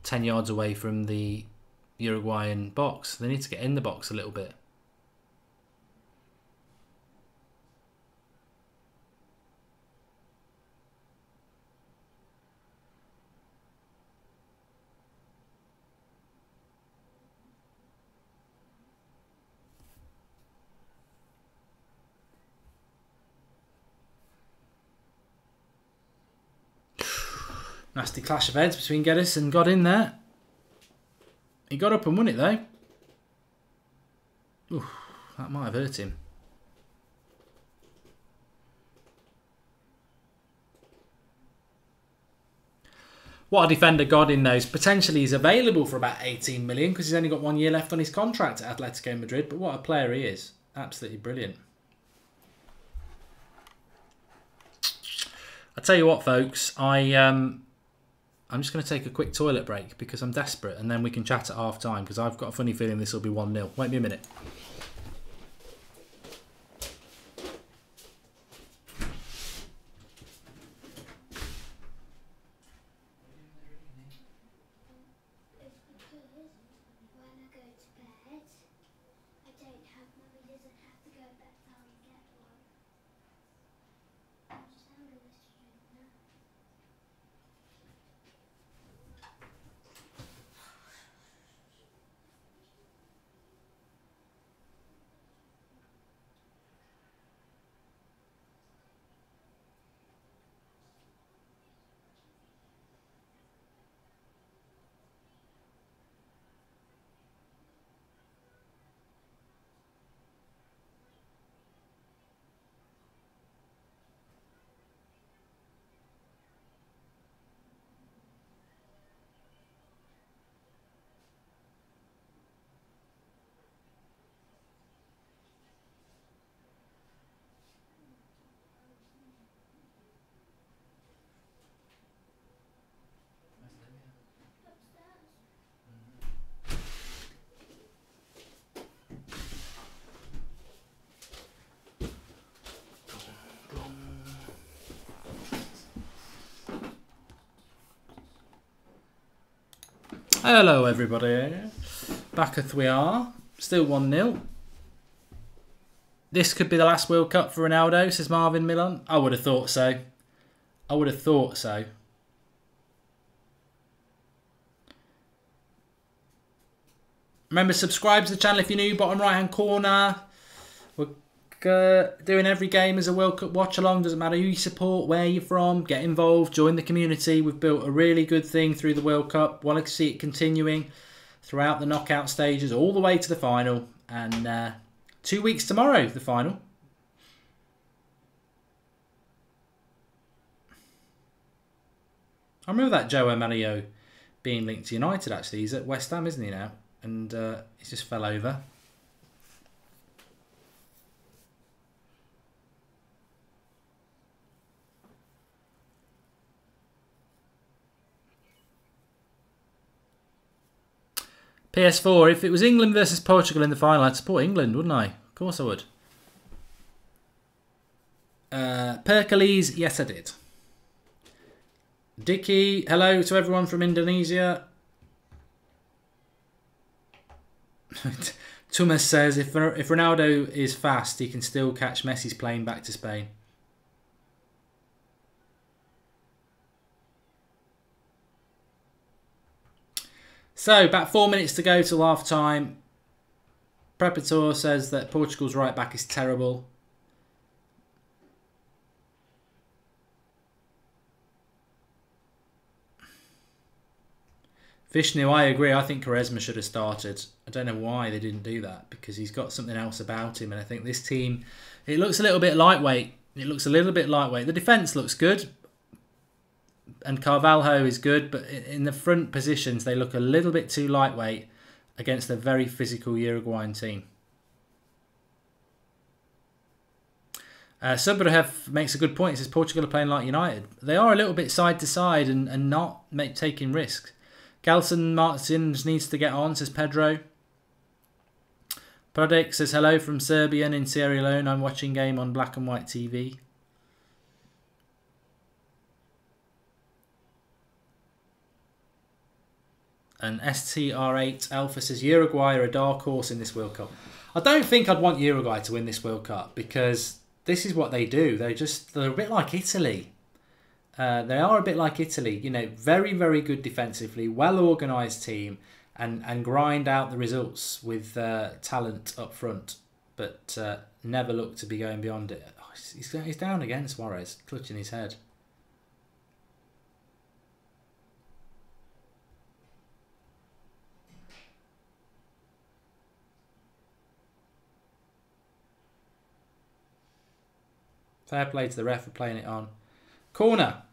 10 yards away from the Uruguayan box. They need to get in the box a little bit. Nasty clash of heads between Geddes and Godin there. He got up and won it though. Ooh, that might have hurt him. What a defender Godin knows. Potentially he's available for about 18 million because he's only got 1 year left on his contract at Atletico Madrid. But what a player he is. Absolutely brilliant. I tell you what, folks, I'm just going to take a quick toilet break because I'm desperate, and then we can chat at half time because I've got a funny feeling this will be 1-0. Wait me a minute. Hello everybody, backeth we are, still 1-0. This could be the last World Cup for Ronaldo, says Marvin Milon. I would have thought so. I would have thought so. Remember, subscribe to the channel if you're new, bottom right hand corner. We're doing every game as a World Cup watch along. Doesn't matter who you support, where you're from, get involved, join the community. We've built a really good thing through the World Cup. Want to see it continuing throughout the knockout stages, all the way to the final. And 2 weeks tomorrow, the final. I remember that Joe Mario being linked to United, actually. He's at West Ham, isn't he, now? And he just fell over. PS4, if it was England versus Portugal in the final, I'd support England, wouldn't I? Of course I would. Pericles, yes I did. Dicky, hello to everyone from Indonesia. Thomas says, if Ronaldo is fast, he can still catch Messi's plane back to Spain. So, about 4 minutes to go till half time. Preparator says that Portugal's right back is terrible. Vishnu, I agree. I think Quaresma should have started. I don't know why they didn't do that, because he's got something else about him. And I think this team, it looks a little bit lightweight. It looks a little bit lightweight. The defence looks good. And Carvalho is good, but in the front positions, they look a little bit too lightweight against a very physical Uruguayan team. Subrahev makes a good point. He says Portugal are playing like United. They are a little bit side to side and not taking risks. Galson Martins needs to get on, says Pedro. Prodek says hello from Serbian in Sierra Leone. I'm watching game on black and white TV. And STR8 Alpha says Uruguay are a dark horse in this World Cup. I don't think I'd want Uruguay to win this World Cup, because this is what they do. They're a bit like Italy. They are a bit like Italy. You know, very, very good defensively, well-organised team, and grind out the results with talent up front, but never look to be going beyond it. Oh, he's down again, Suarez, clutching his head. Fair play to the ref for playing it on. Corner.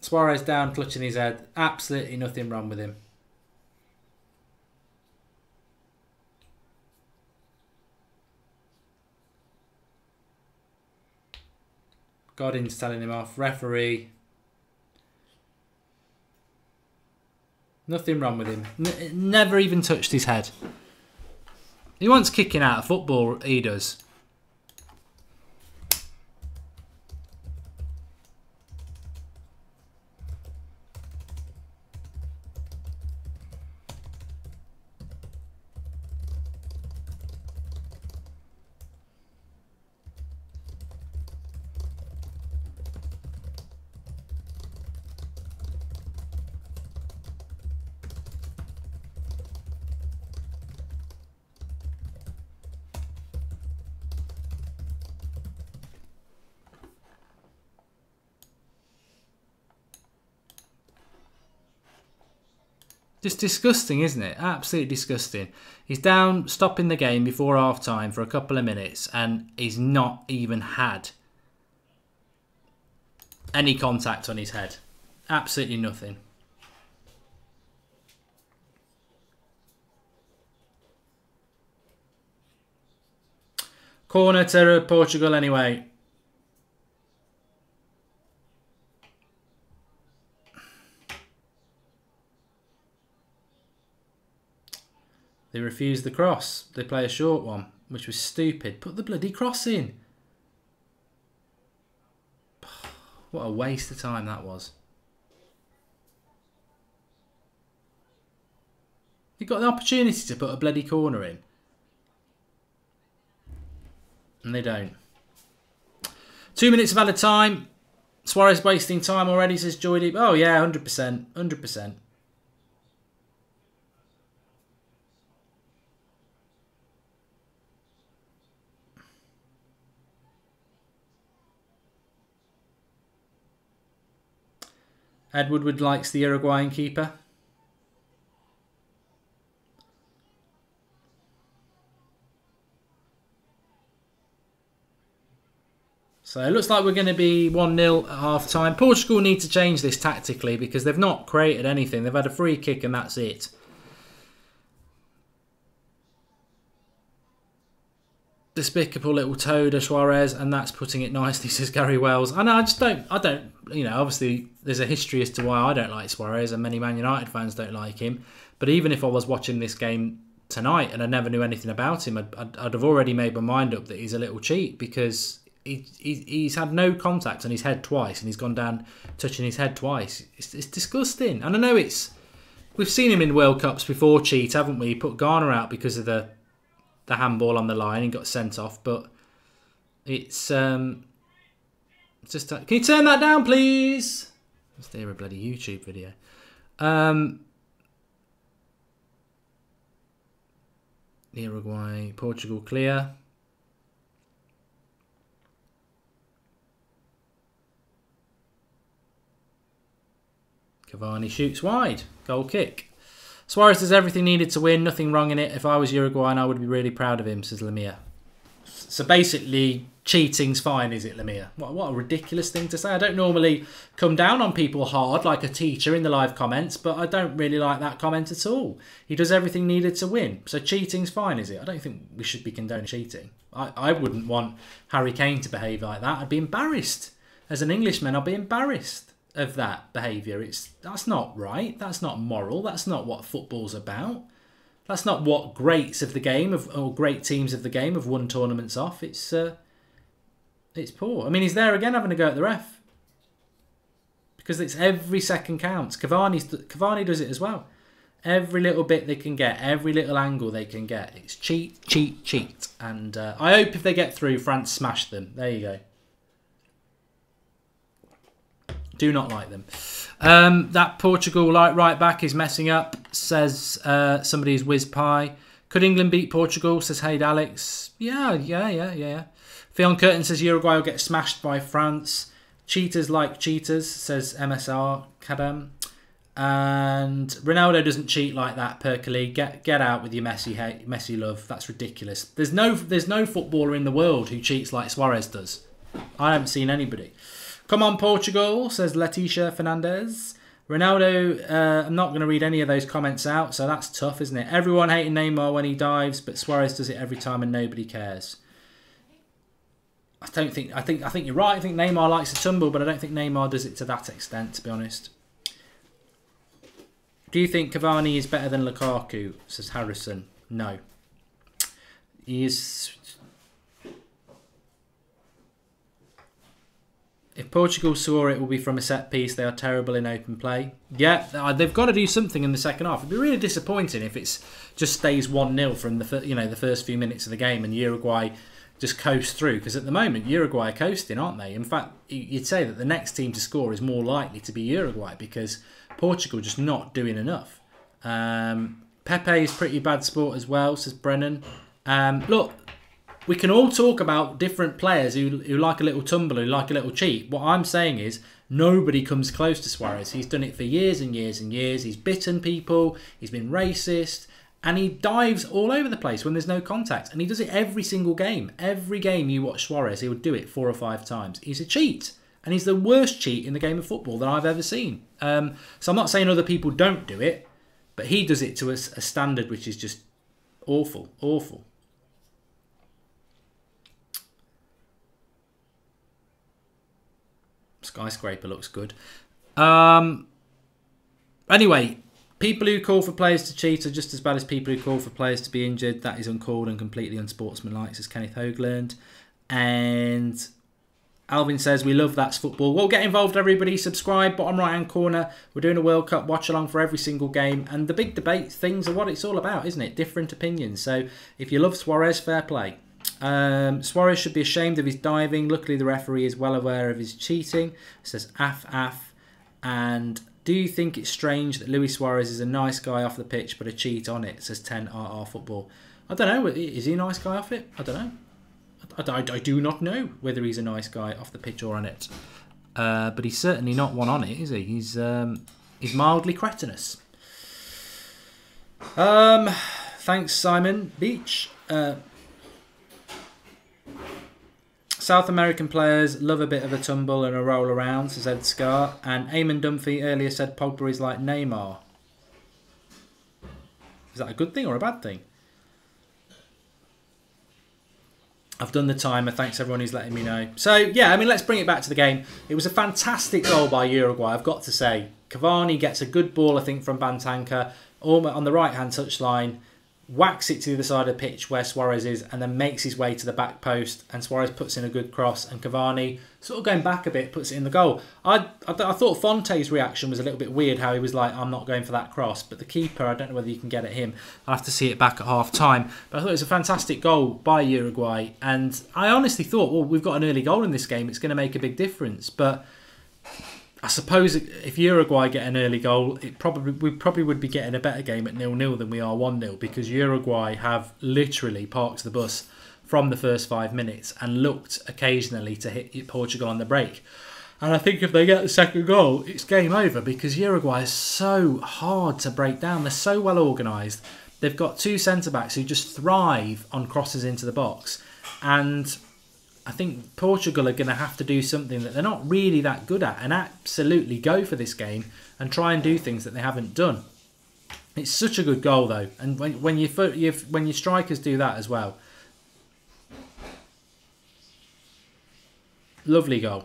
Suarez down, clutching his head. Absolutely nothing wrong with him. Godin's telling him off. Referee. Nothing wrong with him. Never even touched his head. He wants kicking out of football, he does. Just disgusting, isn't it? Absolutely disgusting. He's down, stopping the game before half-time for a couple of minutes, and he's not even had any contact on his head. Absolutely nothing. Corner to Portugal anyway. They refused the cross. They play a short one, which was stupid. Put the bloody cross in. What a waste of time that was. You've got the opportunity to put a bloody corner in. And they don't. 2 minutes of added time. Suarez wasting time already, says Joy Deep. Oh, yeah, 100%. 100%. Ed Woodward likes the Uruguayan keeper. So it looks like we're going to be 1-0 at half-time. Portugal need to change this tactically because they've not created anything. They've had a free kick and that's it. Despicable little toad of Suarez, and that's putting it nicely, says Gary Wells. I know, I don't, you know, obviously there's a history as to why I don't like Suarez and many Man United fans don't like him. But even if I was watching this game tonight and I never knew anything about him, I'd have already made my mind up that he's a little cheat because he's had no contact on his head twice and he's gone down touching his head twice. It's disgusting. And I know we've seen him in World Cups before cheat, haven't we? He put Ghana out because of the handball on the line and got sent off, but it's just... Can you turn that down, please? Let's hear a bloody YouTube video. Uruguay, Portugal clear. Cavani shoots wide. Goal kick. Suarez does everything needed to win. Nothing wrong in it. If I was Uruguayan, I would be really proud of him, says Lemire. So basically, cheating's fine, is it, Lemire? What a ridiculous thing to say. I don't normally come down on people hard like a teacher in the live comments, but I don't really like that comment at all. He does everything needed to win. So cheating's fine, is it? I don't think we should be condoning cheating. I wouldn't want Harry Kane to behave like that. I'd be embarrassed. As an Englishman, I'd be embarrassed of that behaviour. That's not right. That's not moral. That's not what football's about. That's not what greats of the game or great teams of the game have won tournaments off. It's poor. I mean, he's there again having a go at the ref because it's every second counts. Cavani does it as well. Every little bit they can get, every little angle they can get. It's cheat, cheat, cheat. And I hope if they get through, France smash them. There you go. Do not like them. That Portugal right back is messing up, says somebody's whiz pie. Could England beat Portugal, says Haid Alex. Yeah. Fionn Curtin says Uruguay will get smashed by France. Cheaters like cheaters, says MSR Kadam. And Ronaldo doesn't cheat like that, Perkley. Get out with your Messi love. That's ridiculous. There's no footballer in the world who cheats like Suarez does. I haven't seen anybody. Come on, Portugal, says Leticia Fernandez. Ronaldo, I'm not going to read any of those comments out, so that's tough, isn't it? Everyone hating Neymar when he dives, but Suarez does it every time and nobody cares. I think you're right. I think Neymar likes to tumble, but I don't think Neymar does it to that extent, to be honest. Do you think Cavani is better than Lukaku, says Harrison? No. He is... If Portugal score, it will be from a set piece. They are terrible in open play. Yeah, they've got to do something in the second half. It'd be really disappointing if it just stays 1-0 from the first few minutes of the game and Uruguay just coast through. Because at the moment, Uruguay are coasting, aren't they? In fact, you'd say that the next team to score is more likely to be Uruguay because Portugal just not doing enough. Pepe is pretty bad sport as well, says Brennan. Look. We can all talk about different players who like a little tumble, who like a little cheat. What I'm saying is nobody comes close to Suarez. He's done it for years and years and years. He's bitten people. He's been racist. And he dives all over the place when there's no contact. And he does it every single game. Every game you watch Suarez, he would do it 4 or 5 times. He's a cheat. And he's the worst cheat in the game of football that I've ever seen. So I'm not saying other people don't do it. But he does it to a standard which is just awful. Awful. Skyscraper looks good. Anyway, people who call for players to cheat are just as bad as people who call for players to be injured. That is uncalled and completely unsportsmanlike, says Kenneth Hoagland. And Alvin says, we love That's Football. Well, get involved, everybody. Subscribe, bottom right-hand corner. We're doing a World Cup watch-along for every single game. And the big debate things are what it's all about, isn't it? Different opinions. So if you love Suarez, fair play. Suarez should be ashamed of his diving. Luckily, the referee is well aware of his cheating. It says, af. And do you think it's strange that Luis Suarez is a nice guy off the pitch but a cheat on it? It says 10RR Football. I don't know. Is he a nice guy off it? I don't know. I do not know whether he's a nice guy off the pitch or on it. But he's certainly not one on it, is he? He's mildly cretinous. Thanks, Simon Beach. South American players love a bit of a tumble and a roll around, says Ed Scar. And Eamon Dunphy earlier said Pogba is like Neymar. Is that a good thing or a bad thing? I've done the timer. Thanks everyone who's letting me know. So, yeah, I mean, let's bring it back to the game. It was a fantastic goal by Uruguay, I've got to say. Cavani gets a good ball, I think, from Bantanca on the right-hand touchline, whacks it to the other side of the pitch where Suarez is, and then makes his way to the back post, and Suarez puts in a good cross, and Cavani, sort of going back a bit, puts it in the goal. I thought Fonte's reaction was a little bit weird, how he was like, I'm not going for that cross, but the keeper, I don't know whether you can get at him. I'll have to see it back at half-time. But I thought it was a fantastic goal by Uruguay, and I honestly thought, well, we've got an early goal in this game, it's going to make a big difference, but I suppose if Uruguay get an early goal, we probably would be getting a better game at 0-0 than we are 1-0, because Uruguay have literally parked the bus from the first 5 minutes and looked occasionally to hit Portugal on the break. And I think if they get the second goal, it's game over, because Uruguay is so hard to break down. They're so well organised. They've got two centre-backs who just thrive on crosses into the box. And I think Portugal are going to have to do something that they're not really that good at and absolutely go for this game and try and do things that they haven't done. It's such a good goal though, and when your strikers do that as well, lovely goal.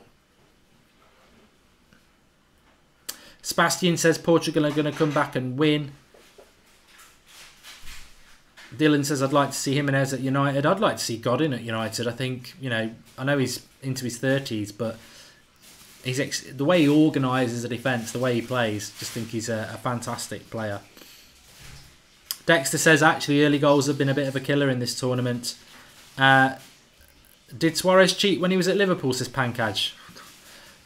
Sebastian says Portugal are going to come back and win. Dylan says, I'd like to see Jimenez at United. I'd like to see Godin at United. I think, I know he's into his 30s, but the way he organises a defence, the way he plays, just think he's a fantastic player. Dexter says, actually, early goals have been a bit of a killer in this tournament. Did Suarez cheat when he was at Liverpool, says Pankaj?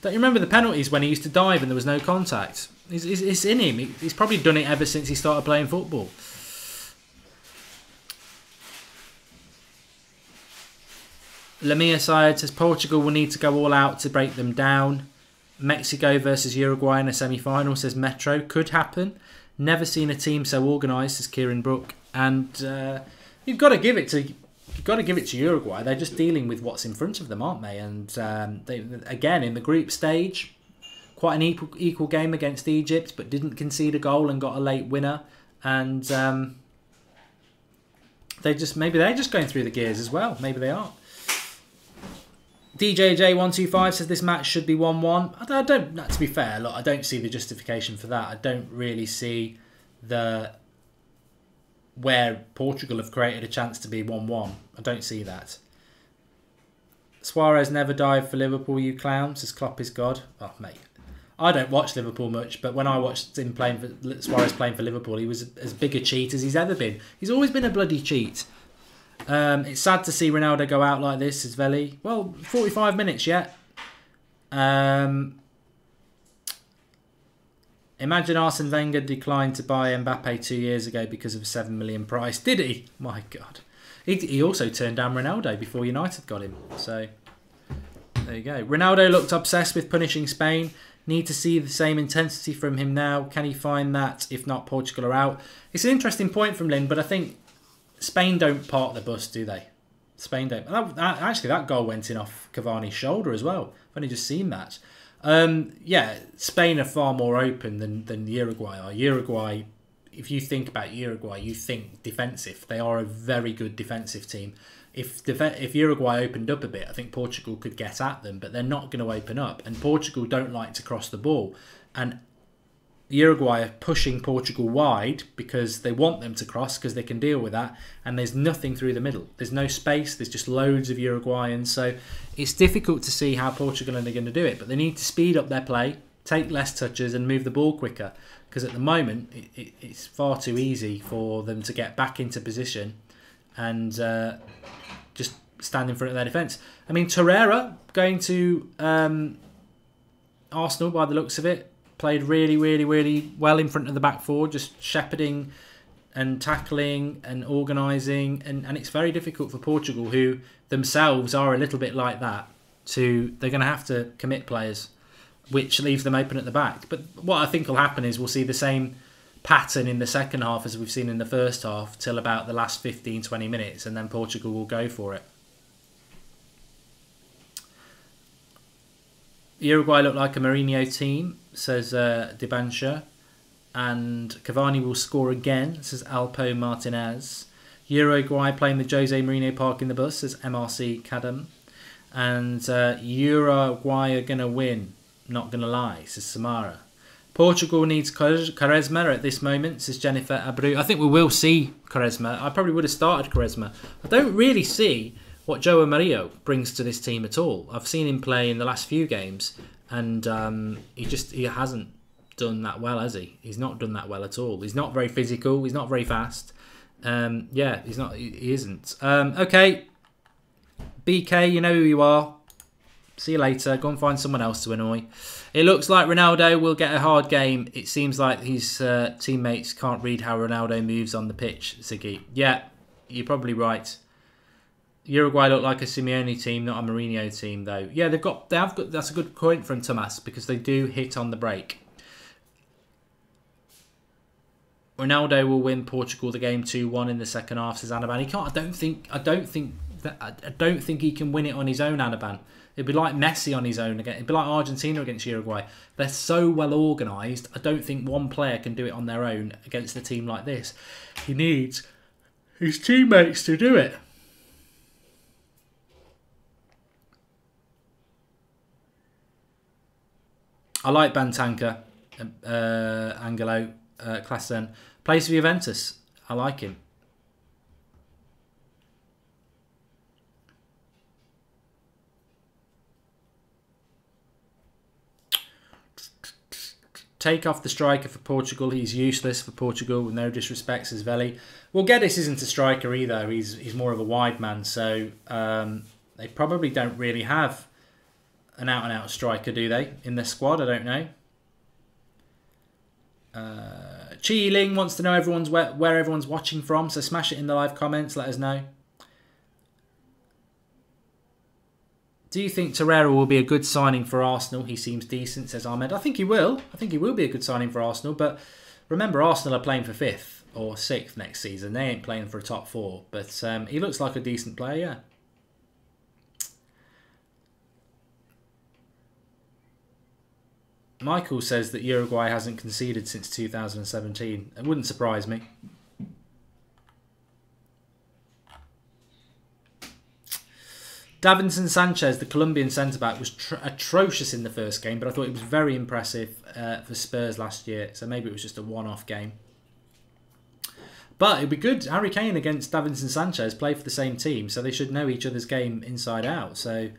Don't you remember the penalties when he used to dive and there was no contact? It's in him. He's probably done it ever since he started playing football. Lamia Syed says Portugal will need to go all out to break them down. Mexico versus Uruguay in a semi-final, says Metro. Could happen. Never seen a team so organised, says Kieran Brook. And you've got to give it to Uruguay. They're just dealing with what's in front of them, aren't they? And they, again, in the group stage, quite an equal game against Egypt, but didn't concede a goal and got a late winner. And maybe they're just going through the gears as well. Maybe they are. DJJ125 says this match should be 1-1. I don't. To be fair, look, I don't see the justification for that. I don't really see where Portugal have created a chance to be 1-1. I don't see that. Suarez never dived for Liverpool, you clown, says Klopp is God. Oh, mate. I don't watch Liverpool much, but when I watched him Suarez playing for Liverpool, he was as big a cheat as he's ever been. He's always been a bloody cheat. It's sad to see Ronaldo go out like this, says Veli. Well, 45 minutes yet. Imagine Arsene Wenger declined to buy Mbappe 2 years ago because of a 7 million price. Did he? My God. He also turned down Ronaldo before United got him. So, there you go. Ronaldo looked obsessed with punishing Spain. Need to see the same intensity from him now. Can he find that? If not, Portugal are out. It's an interesting point from Lynn, but I think Spain don't park the bus, do they? Spain don't. Actually, that goal went in off Cavani's shoulder as well. I've only just seen that. Yeah, Spain are far more open than Uruguay are. Uruguay, if you think about Uruguay, you think defensive. They are a very good defensive team. If Uruguay opened up a bit, I think Portugal could get at them, but they're not going to open up. And Portugal don't like to cross the ball. And Uruguay are pushing Portugal wide because they want them to cross because they can deal with that, and there's nothing through the middle. There's no space. There's just loads of Uruguayans. So it's difficult to see how Portugal are going to do it, but they need to speed up their play, take less touches and move the ball quicker, because at the moment it's far too easy for them to get back into position and just stand in front of their defence. I mean, Torreira going to Arsenal by the looks of it, played really, really, really well in front of the back four, just shepherding and tackling and organising. And it's very difficult for Portugal, who themselves are a little bit like that. They're going to have to commit players, which leaves them open at the back. But what I think will happen is we'll see the same pattern in the second half as we've seen in the first half till about the last 15-20 minutes, and then Portugal will go for it. Uruguay look like a Mourinho team, says Dibansha. And Cavani will score again, says Alpo Martinez. Uruguay playing the Jose Mourinho Park in the bus, says MRC Kadam. And Uruguay are going to win, not going to lie, says Samara. Portugal needs Quaresma at this moment, says Jennifer Abreu. I think we will see Quaresma. I probably would have started Quaresma. I don't really see what João Mario brings to this team at all. I've seen him play in the last few games, and he hasn't done that well, has he? He's not done that well at all. He's not very physical. He's not very fast. Yeah, he's not. He isn't. Okay, BK, you know who you are. See you later. Go and find someone else to annoy. It looks like Ronaldo will get a hard game. It seems like his teammates can't read how Ronaldo moves on the pitch, Ziggy. Yeah, you're probably right. Uruguay look like a Simeone team, not a Mourinho team, though. Yeah, they have got. That's a good point from Tomas, because they do hit on the break. Ronaldo will win Portugal the game 2-1 in the second half, says Anaban. He can't. I don't think he can win it on his own, Anaban. It'd be like Messi on his own again. It'd be like Argentina against Uruguay. They're so well organised. I don't think one player can do it on their own against a team like this. He needs his teammates to do it. I like Bantanka, Angelo, Klassen. Plays for Juventus. I like him. Take off the striker for Portugal. He's useless for Portugal, with no disrespect, says Veli. Well, Geddes isn't a striker either. He's more of a wide man, so they probably don't really have an out-and-out striker, do they, in their squad? I don't know. Chi Ling wants to know where everyone's watching from, so smash it in the live comments. Let us know. Do you think Torreira will be a good signing for Arsenal? He seems decent, says Ahmed. I think he will. I think he will be a good signing for Arsenal. But remember, Arsenal are playing for 5th or 6th next season. They ain't playing for a top 4. But he looks like a decent player, yeah. Michael says that Uruguay hasn't conceded since 2017. It wouldn't surprise me. Davinson Sanchez, the Colombian centre-back, was atrocious in the first game, but I thought he was very impressive for Spurs last year, so maybe it was just a one-off game. But it'd be good. Harry Kane against Davinson Sanchez play for the same team, so they should know each other's game inside out. So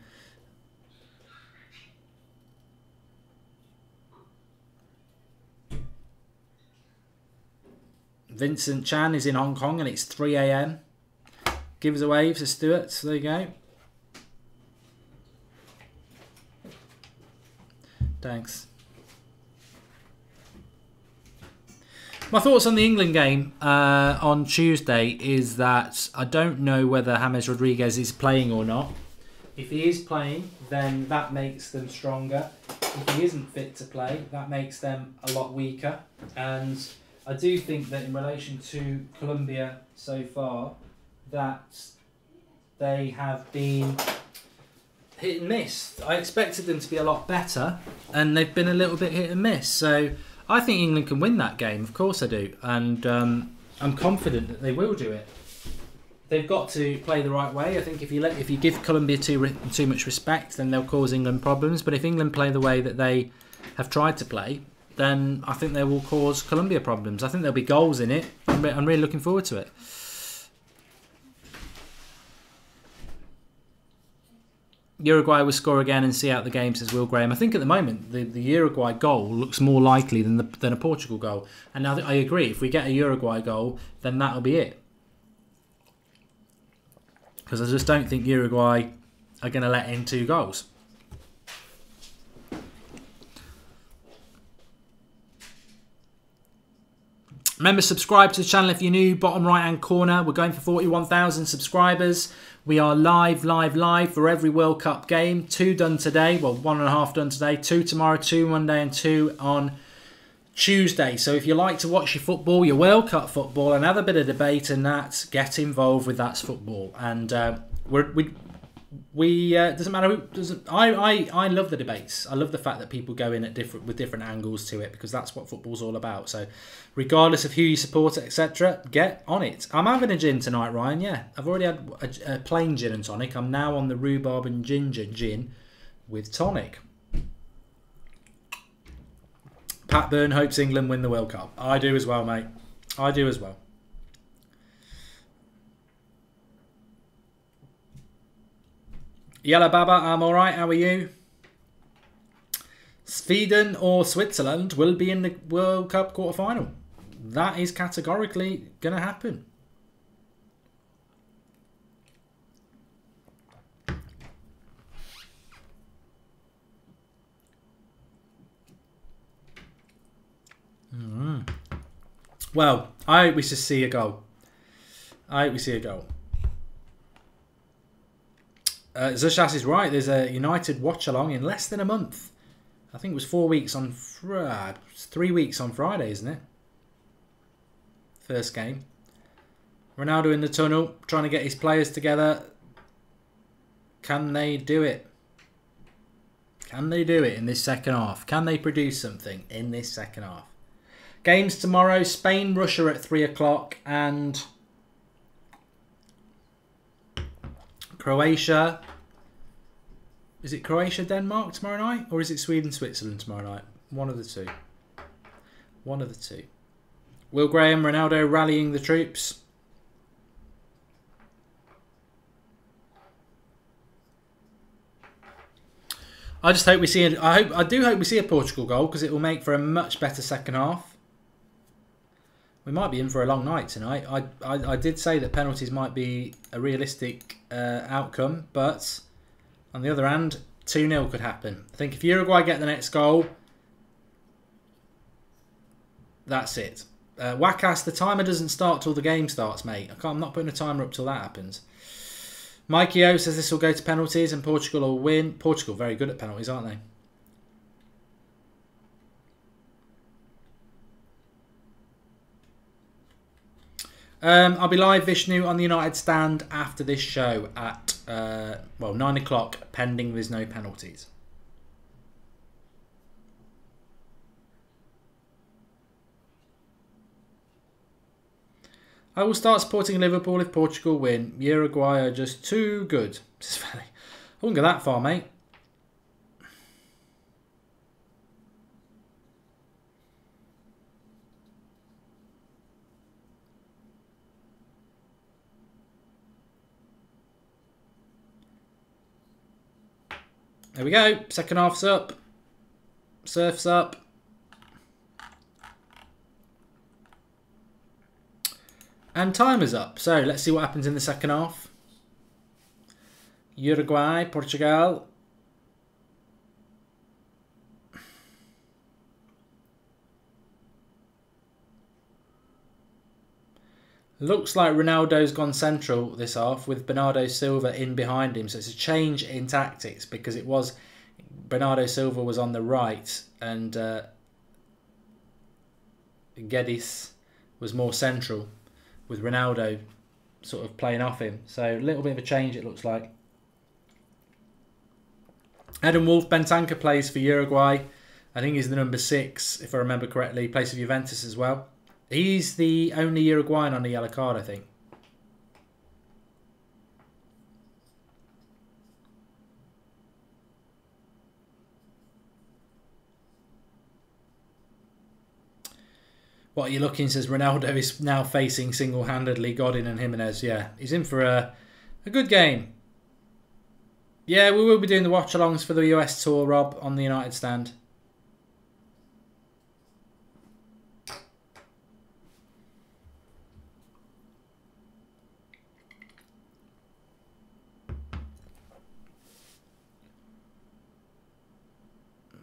Vincent Chan is in Hong Kong and it's 3 AM. Give us a wave to Stuart. So there you go. Thanks. My thoughts on the England game on Tuesday is that I don't know whether James Rodriguez is playing or not. If he is playing, then that makes them stronger. If he isn't fit to play, that makes them a lot weaker. And I do think that in relation to Colombia so far, that they have been hit and miss. I expected them to be a lot better, and they've been a little bit hit and miss. So I think England can win that game. Of course I do. And I'm confident that they will do it. They've got to play the right way. I think if you give Colombia too much respect, then they'll cause England problems. But if England play the way that they have tried to play, then I think they will cause Colombia problems. I think there'll be goals in it. I'm really looking forward to it. Uruguay will score again and see out the game, says Will Graham. I think at the moment the Uruguay goal looks more likely than a Portugal goal. And I agree. If we get a Uruguay goal, then that'll be it. Because I just don't think Uruguay are going to let in 2 goals. Remember, subscribe to the channel if you're new. Bottom right hand corner. We're going for 41,000 subscribers. We are live for every World Cup game. 2 done today. Well, 1.5 done today. 2 tomorrow, 2 Monday and 2 on Tuesday. So if you like to watch your football, your World Cup football, and have a bit of debate and that, get involved with That's Football. And we doesn't matter who doesn't. I love the debates. I love the fact that people go in at different angles to it, because that's what football's all about. So regardless of who you support, etc., get on it. I'm having a gin tonight, Ryan. Yeah, I've already had a plain gin and tonic. I'm now on the rhubarb and ginger gin with tonic. Pat Byrne hopes England win the World Cup. I do as well, mate. I do as well. Yellow Baba, I'm alright. How are you? Sweden or Switzerland will be in the World Cup quarter-final. That is categorically going to happen. Well, I hope we just see a goal. I hope we see a goal. Zushas is right. There's a United Watchalong in less than a month. I think it was 4 weeks on 3 weeks on Friday, isn't it? First game. Ronaldo in the tunnel, trying to get his players together. Can they do it? Can they do it in this second half? Can they produce something in this second half? Games tomorrow: Spain, Russia at 3 o'clock, and Croatia. Is it Croatia, Denmark tomorrow night? Or is it Sweden, Switzerland tomorrow night? One of the two. One of the two. Will Graham, Ronaldo rallying the troops. I just hope we see I do hope we see a Portugal goal, because it will make for a much better second half. We might be in for a long night tonight. I did say that penalties might be a realistic outcome, but on the other hand, 2-0 could happen. I think if Uruguay get the next goal, that's it. Wackas, the timer doesn't start till the game starts, mate. I'm not putting a timer up till that happens. Mikey O says this will go to penalties and Portugal will win. Portugal very good at penalties, aren't they? I'll be live, Vishnu, on the United stand after this show at 9 o'clock, pending there's no penalties. I will start supporting Liverpool if Portugal win. Uruguay are just too good. I wouldn't go that far, mate. There we go. Second half's up. Surf's up. And timer's up. So let's see what happens in the second half. Uruguay, Portugal. Looks like Ronaldo's gone central this half with Bernardo Silva in behind him. So it's a change in tactics, because it was Bernardo Silva was on the right and Guedes was more central, with Ronaldo sort of playing off him. So a little bit of a change, it looks like. Adam Wolf, Bentancur plays for Uruguay. I think he's the number 6, if I remember correctly. He plays for Juventus as well. He's the only Uruguayan on the yellow card, I think. What are you looking, says Ronaldo is now facing single-handedly Godin and Jimenez. Yeah, he's in for a good game. Yeah, we will be doing the watch-alongs for the US tour, Rob, on the United stand.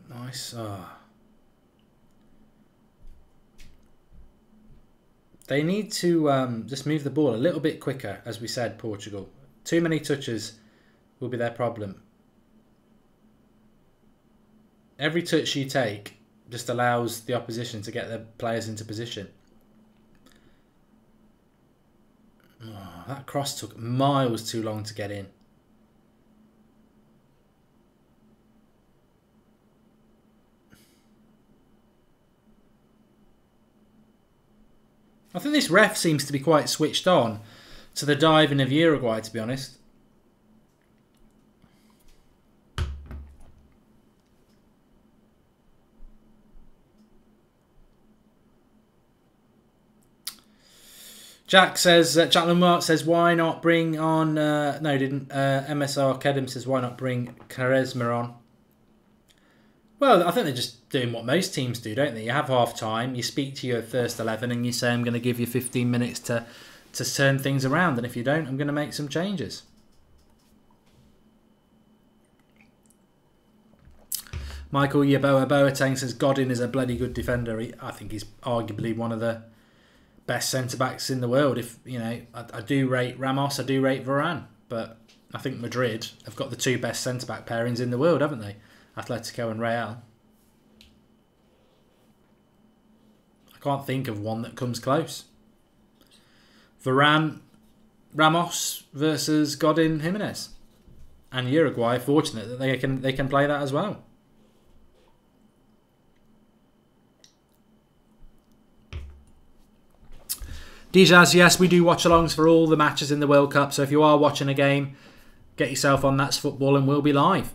Nice. Oh. They need to just move the ball a little bit quicker, as we said, Portugal. Too many touches will be their problem. Every touch you take just allows the opposition to get their players into position. Oh, that cross took miles too long to get in. I think this ref seems to be quite switched on to the diving of Uruguay, to be honest. Jack says, Jack Lamarck says, why not bring on, no, didn't, MSR Kedem says, why not bring Quaresma on? Well, I think they're just doing what most teams do, don't they? You have half time, you speak to your first 11 and you say, I'm going to give you 15 minutes to turn things around. And if you don't, I'm going to make some changes. Michael Yeboah Boateng says, Godin is a bloody good defender. I think he's arguably one of the best centre-backs in the world. If you know, I do rate Ramos, I do rate Varane. But I think Madrid have got the two best centre-back pairings in the world, haven't they? Atletico and Real. I can't think of one that comes close. Varane, Ramos versus Godin, Jimenez, and Uruguay. Fortunate that they can play that as well. Dijaz, yes, we do watch-alongs for all the matches in the World Cup. So if you are watching a game, get yourself on That's Football and we'll be live.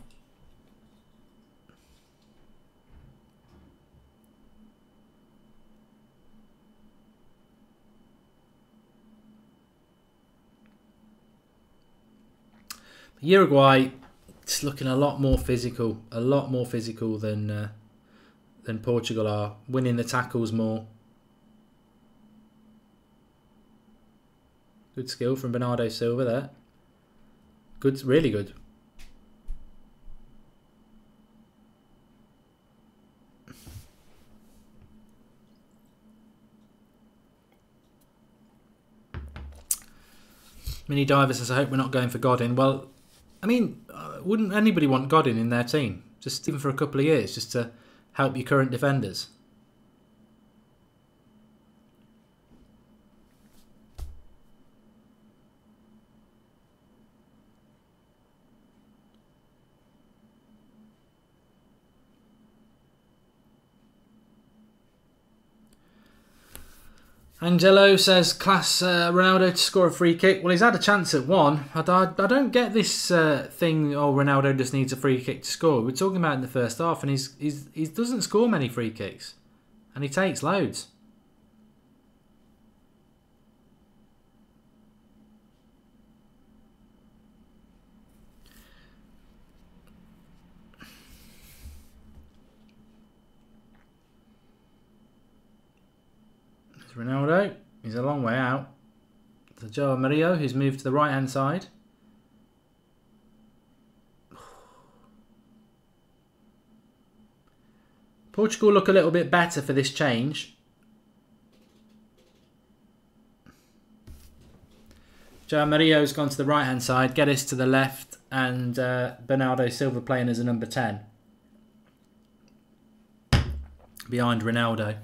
Uruguay, it's looking a lot more physical than Portugal are, winning the tackles more. Good skill from Bernardo Silva there. Good, really good. Mini Diver says, I hope we're not going for Godin. Well, I mean, wouldn't anybody want Godin in their team? Just even for a couple of years, just to help your current defenders. Angelo says, class Ronaldo to score a free kick. Well, he's had a chance at one. I don't get this thing, oh, Ronaldo just needs a free kick to score. We're talking about in the first half, and he doesn't score many free kicks. And he takes loads. Ronaldo, he's a long way out. To Joao Mario, who's moved to the right hand side. Portugal look a little bit better for this change. Joao Mario's gone to the right hand side, Geddes to the left, and Bernardo Silva playing as a number 10 behind Ronaldo.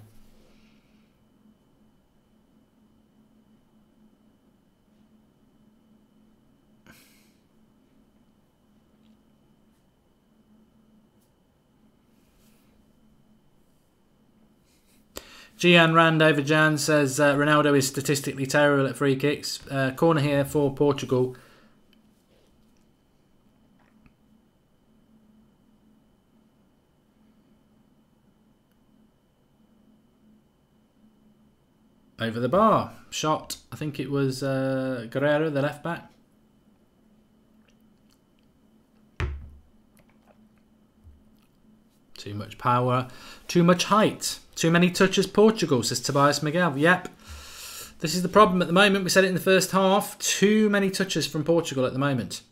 Gian Randover says Ronaldo is statistically terrible at free kicks. Corner here for Portugal. Over the bar. Shot. I think it was Guerrero, the left back. Too much power. Too much height. Too many touches Portugal, says Tobias Miguel. Yep. This is the problem at the moment. We said it in the first half. Too many touches from Portugal at the moment.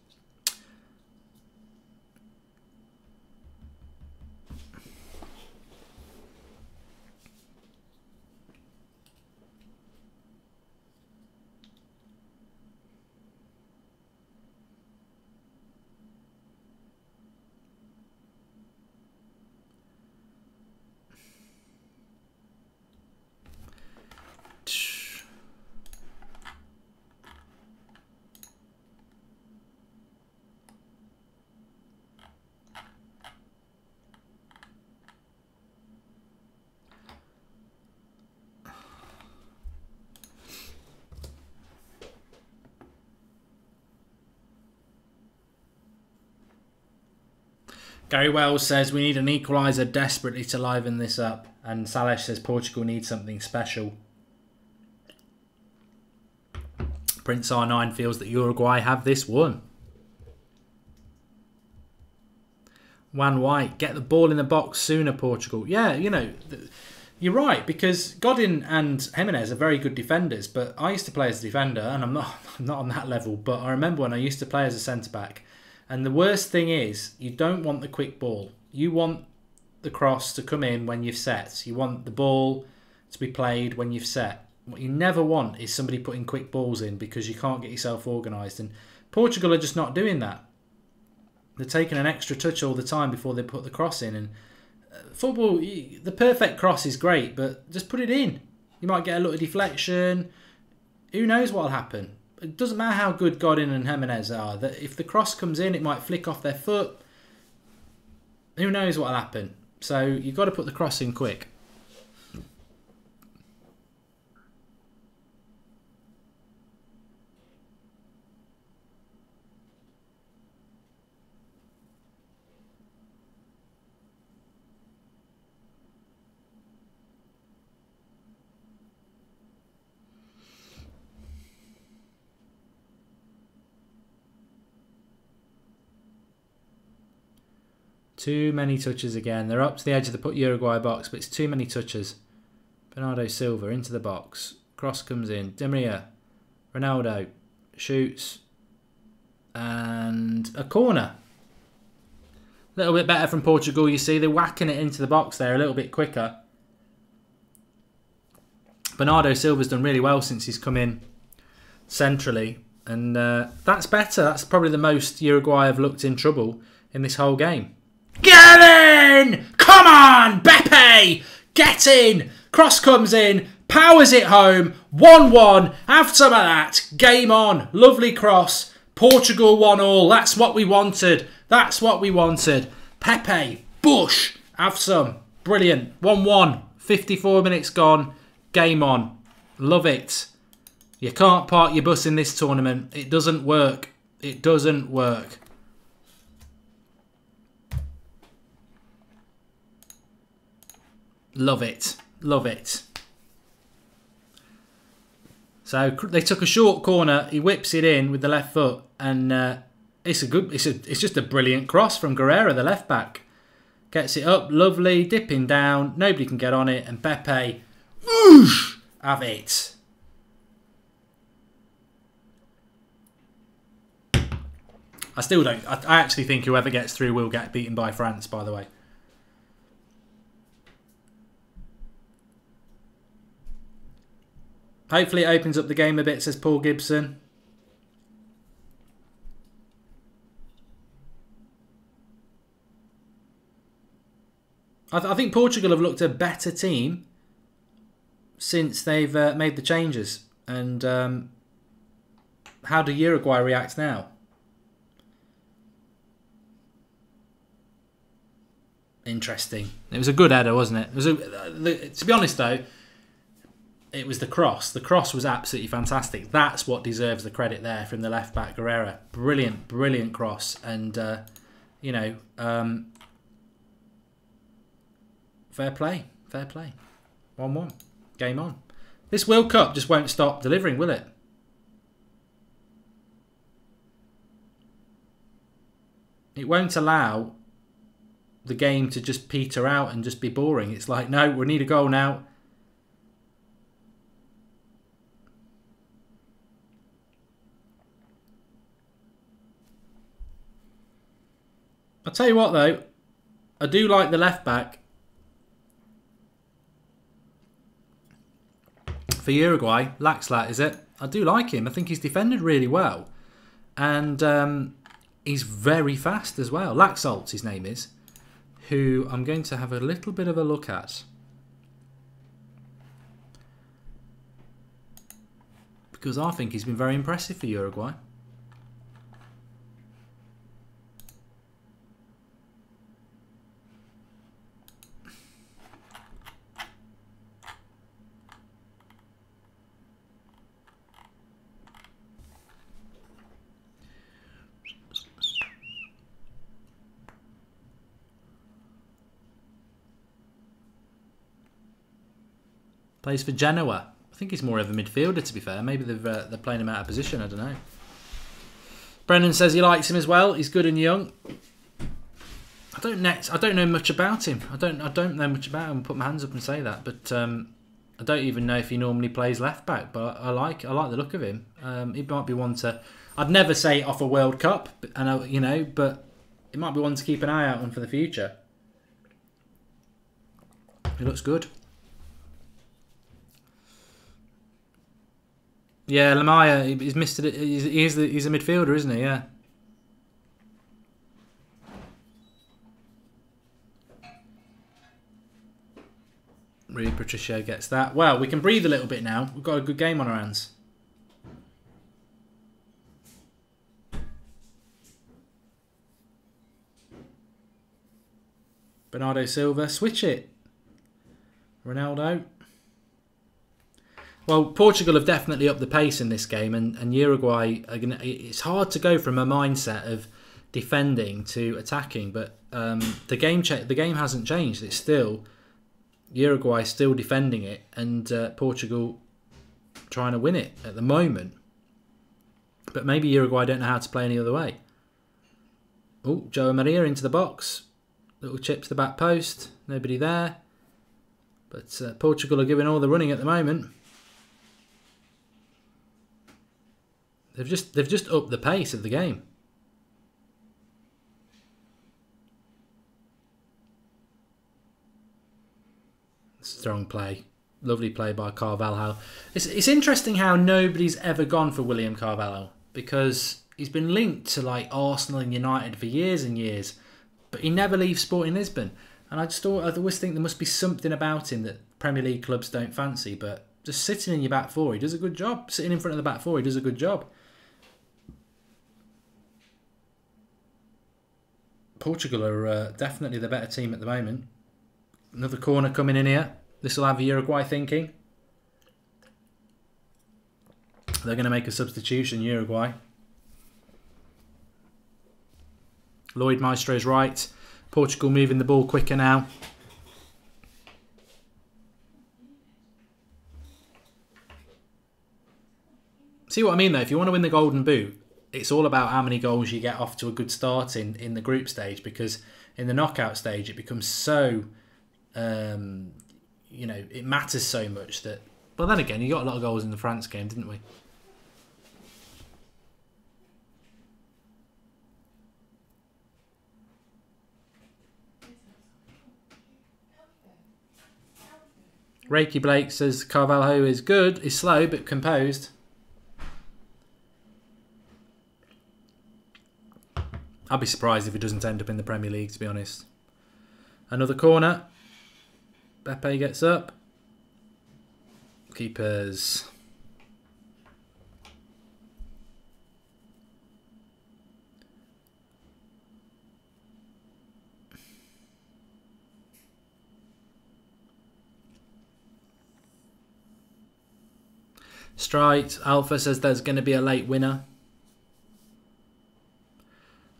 Gary Wells says we need an equaliser desperately to liven this up. And Salesh says Portugal needs something special. Prince R9 feels that Uruguay have this one. Juan White, get the ball in the box sooner, Portugal. Yeah, you know, you're right, because Godin and Jimenez are very good defenders, but I used to play as a defender, and I'm not on that level, but I remember when I used to play as a centre-back. And the worst thing is, you don't want the quick ball. You want the cross to come in when you've set. You want the ball to be played when you've set. What you never want is somebody putting quick balls in because you can't get yourself organised. And Portugal are just not doing that. They're taking an extra touch all the time before they put the cross in. And football, the perfect cross is great, but just put it in. You might get a little deflection. Who knows what will happen? It doesn't matter how good Godin and Jimenez are. That if the cross comes in, it might flick off their foot. Who knows what will happen? So you've got to put the cross in quick. Too many touches again. They're up to the edge of the Uruguay box, but it's too many touches. Bernardo Silva into the box. Cross comes in. Di Maria. Ronaldo shoots. And a corner. A little bit better from Portugal, you see. They're whacking it into the box there a little bit quicker. Bernardo Silva's done really well since he's come in centrally. And that's better. That's probably the most Uruguay have looked in trouble in this whole game. Get in! Come on, Beppe! Get in! Cross comes in, powers it home, 1-1. Have some of that. Game on. Lovely cross. Portugal 1-1. That's what we wanted. That's what we wanted. Pepe, Bush, have some. Brilliant. 1-1. 54 minutes gone. Game on. Love it. You can't park your bus in this tournament. It doesn't work. It doesn't work. Love it. Love it. So they took a short corner. He whips it in with the left foot, and it's just a brilliant cross from Guerrero, the left back. Gets it up, lovely, dipping down. Nobody can get on it, and Pepe, whoosh, have it. I still don't. I actually think whoever gets through will get beaten by France. By the way. Hopefully it opens up the game a bit, says Paul Gibson. I think Portugal have looked a better team since they've made the changes. And how do Uruguay react now? Interesting. It was a good header, wasn't it? It was to be honest, though, it was the cross. The cross was absolutely fantastic. That's what deserves the credit there from the left back, Guerrero. Brilliant, brilliant cross. And, you know, fair play. Fair play. 1-1. Game on. This World Cup just won't stop delivering, will it? It won't allow the game to just peter out and just be boring. It's like, no, we need a goal now. I'll tell you what, though. I do like the left back for Uruguay. Laxlat, is it? I do like him. I think he's defended really well. And he's very fast as well. Laxalt, his name is. Who I'm going to have a little bit of a look at. Because I think he's been very impressive for Uruguay. Plays for Genoa. I think he's more of a midfielder, to be fair. Maybe they're playing him out of position. I don't know. Brennan says he likes him as well. He's good and young. I don't know much about him. I don't know much about him. Put my hands up and say that. But I don't even know if he normally plays left back. But I like the look of him. He might be one to. I'd never say off a World Cup, but it might be one to keep an eye out on for the future. He looks good. Yeah, Lamaya, he's missed it. He's a midfielder, isn't he? Yeah. Rui Patricio gets that. Well, we can breathe a little bit now. We've got a good game on our hands. Bernardo Silva, switch it. Ronaldo. Well, Portugal have definitely upped the pace in this game, and Uruguay are gonna. It's hard to go from a mindset of defending to attacking, but the game hasn't changed. It's still Uruguay still defending it, and Portugal trying to win it at the moment. But maybe Uruguay don't know how to play any other way. Oh, Joe Maria into the box, little chip to the back post, nobody there. But Portugal are giving all the running at the moment. They've just upped the pace of the game. Strong play. Lovely play by Carvalho. It's interesting how nobody's ever gone for William Carvalho, because he's been linked to like Arsenal and United for years and years, but he never leaves Sporting Lisbon. And I always think there must be something about him that Premier League clubs don't fancy, but just sitting in your back four, he does a good job. Sitting in front of the back four, he does a good job. Portugal are definitely the better team at the moment. Another corner coming in here. This will have Uruguay thinking. They're going to make a substitution, Uruguay. Lloyd Maestro's right. Portugal moving the ball quicker now. See what I mean though? If you want to win the Golden Boot, it's all about how many goals you get off to a good start in the group stage, because in the knockout stage it becomes so, it matters so much that... But then again, you got a lot of goals in the France game, didn't we? Reiki Blake says Carvalho is good, is slow but composed. I'll be surprised if he doesn't end up in the Premier League, to be honest. Another corner. Pepe gets up. Keepers. Strite. Alpha says there's going to be a late winner.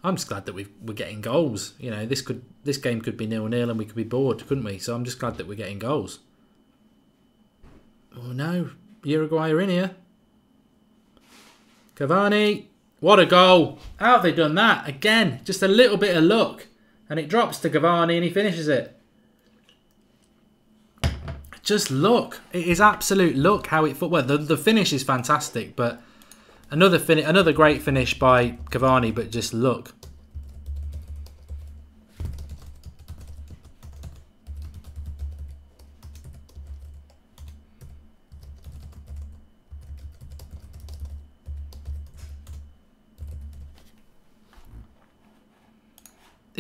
I'm just glad that we're getting goals. You know, this game could be 0-0 and we could be bored, couldn't we? So I'm just glad that we're getting goals. Oh no, Uruguay are in here. Cavani, what a goal. How have they done that? Again, just a little bit of luck. And it drops to Cavani and he finishes it. Just luck. It is absolute luck how it... Well, the finish is fantastic, but another great finish by Cavani, but just luck.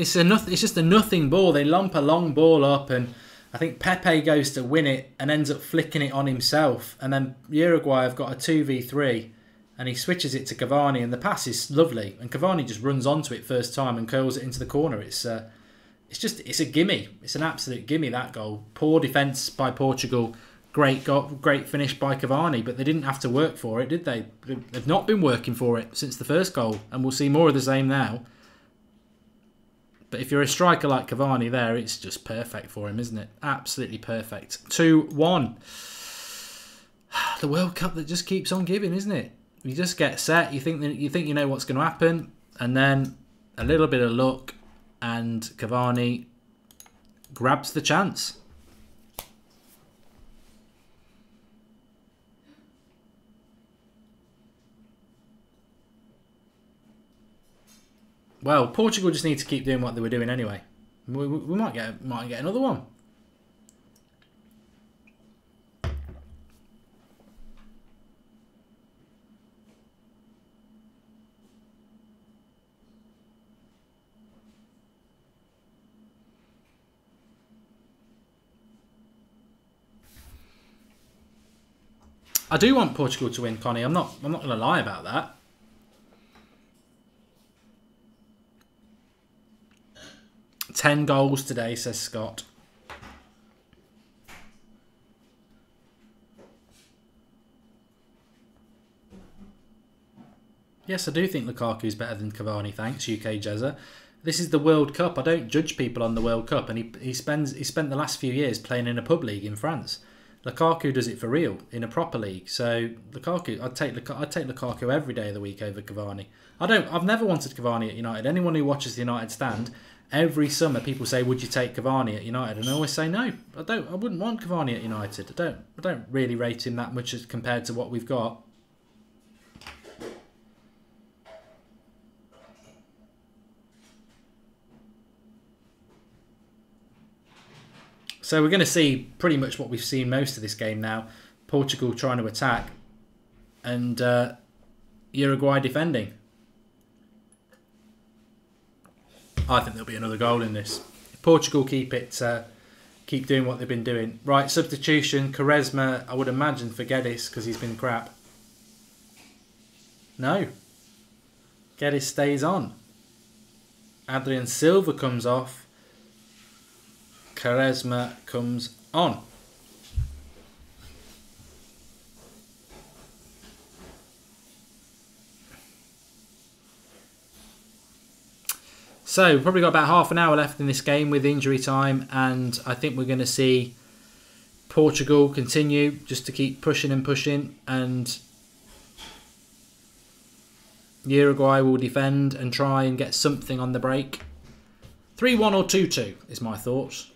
It's just a nothing ball. They lump a long ball up, and I think Pepe goes to win it and ends up flicking it on himself. And then Uruguay have got a 2v3, and he switches it to Cavani, and the pass is lovely. And Cavani just runs onto it first time and curls it into the corner. It's a gimme. It's an absolute gimme, that goal. Poor defence by Portugal. Great goal, great finish by Cavani, but they didn't have to work for it, did they? They've not been working for it since the first goal, and we'll see more of the same now. But if you're a striker like Cavani there, it's just perfect for him, isn't it? Absolutely perfect. 2-1. The World Cup that just keeps on giving, isn't it? You just get set, you think you know what's going to happen, and then a little bit of luck, and Cavani grabs the chance. Well, Portugal just need to keep doing what they were doing anyway. We might get another one. I do want Portugal to win, Connie. I'm not going to lie about that. "10 goals today," says Scott. Yes, I do think Lukaku's better than Cavani, thanks, UK Jezza. This is the World Cup. I don't judge people on the World Cup, and he spent the last few years playing in a pub league in France. Lukaku does it for real in a proper league. So Lukaku, I'd take Lukaku every day of the week over Cavani. I've never wanted Cavani at United. Anyone who watches the United stand, every summer people say, "Would you take Cavani at United?" And I always say no. I wouldn't want Cavani at United. I don't really rate him that much as compared to what we've got. So we're going to see pretty much what we've seen most of this game now. Portugal trying to attack and Uruguay defending. I think there'll be another goal in this. If Portugal keep doing what they've been doing. Right, substitution. Quaresma, I would imagine, for Geddes because he's been crap. No. Geddes stays on. Adrian Silva comes off. Quaresma comes on. So, we've probably got about half an hour left in this game with injury time, and I think we're going to see Portugal continue just to keep pushing and pushing, and Uruguay will defend and try and get something on the break. 3-1 or 2-2 is my thoughts.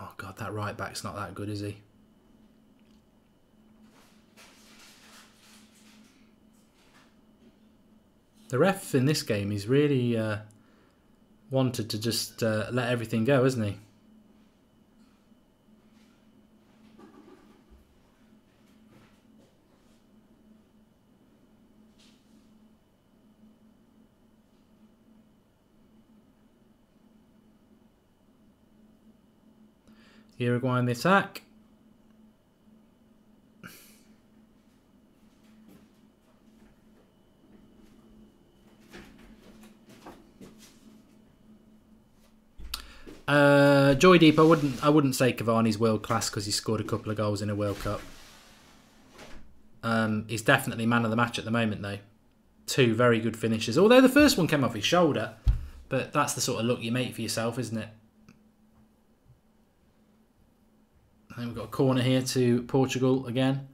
Oh God, that right back's not that good, is he? The ref in this game is really wanted to just let everything go, hasn't he? Uruguay in the attack. Joy Deep, I wouldn't say Cavani's world class because he scored a couple of goals in a World Cup. He's definitely man of the match at the moment, though. 2 very good finishes. Although the first one came off his shoulder. But that's the sort of look you make for yourself, isn't it? And we've got a corner here to Portugal again.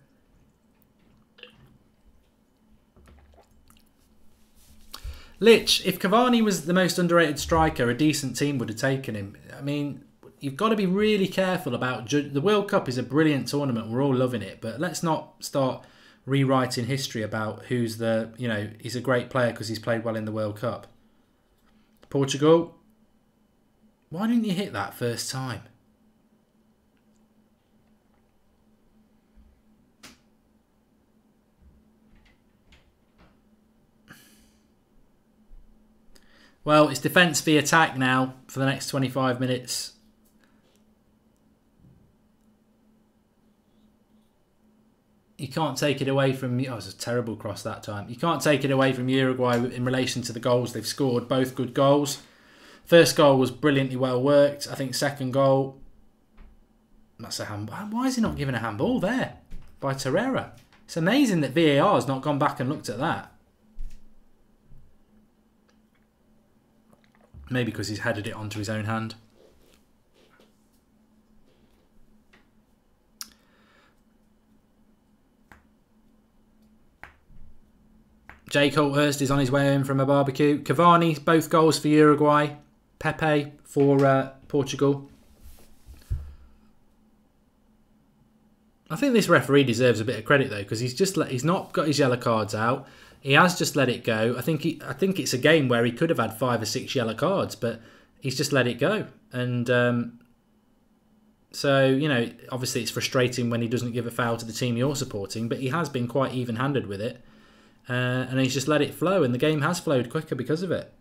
Lich, if Cavani was the most underrated striker, a decent team would have taken him. I mean, you've got to be really careful about... The World Cup is a brilliant tournament. We're all loving it. But let's not start rewriting history about who's the... You know, he's a great player because he's played well in the World Cup. Portugal. Why didn't you hit that first time? Well, it's defence v attack now for the next 25 minutes. You can't take it away from... Oh, it was a terrible cross that time. You can't take it away from Uruguay in relation to the goals they've scored. Both good goals. First goal was brilliantly well worked. I think second goal... That's a handball. Why is he not giving a handball there? By Torreira. It's amazing that VAR has not gone back and looked at that. Maybe because he's headed it onto his own hand. Jake Holthurst is on his way home from a barbecue. Cavani, both goals for Uruguay. Pepe for Portugal. I think this referee deserves a bit of credit though, because he's not got his yellow cards out. He has just let it go. I think it's a game where he could have had 5 or 6 yellow cards, but he's just let it go. And so, you know, obviously it's frustrating when he doesn't give a foul to the team you're supporting, but he has been quite even-handed with it. And he's just let it flow, and the game has flowed quicker because of it.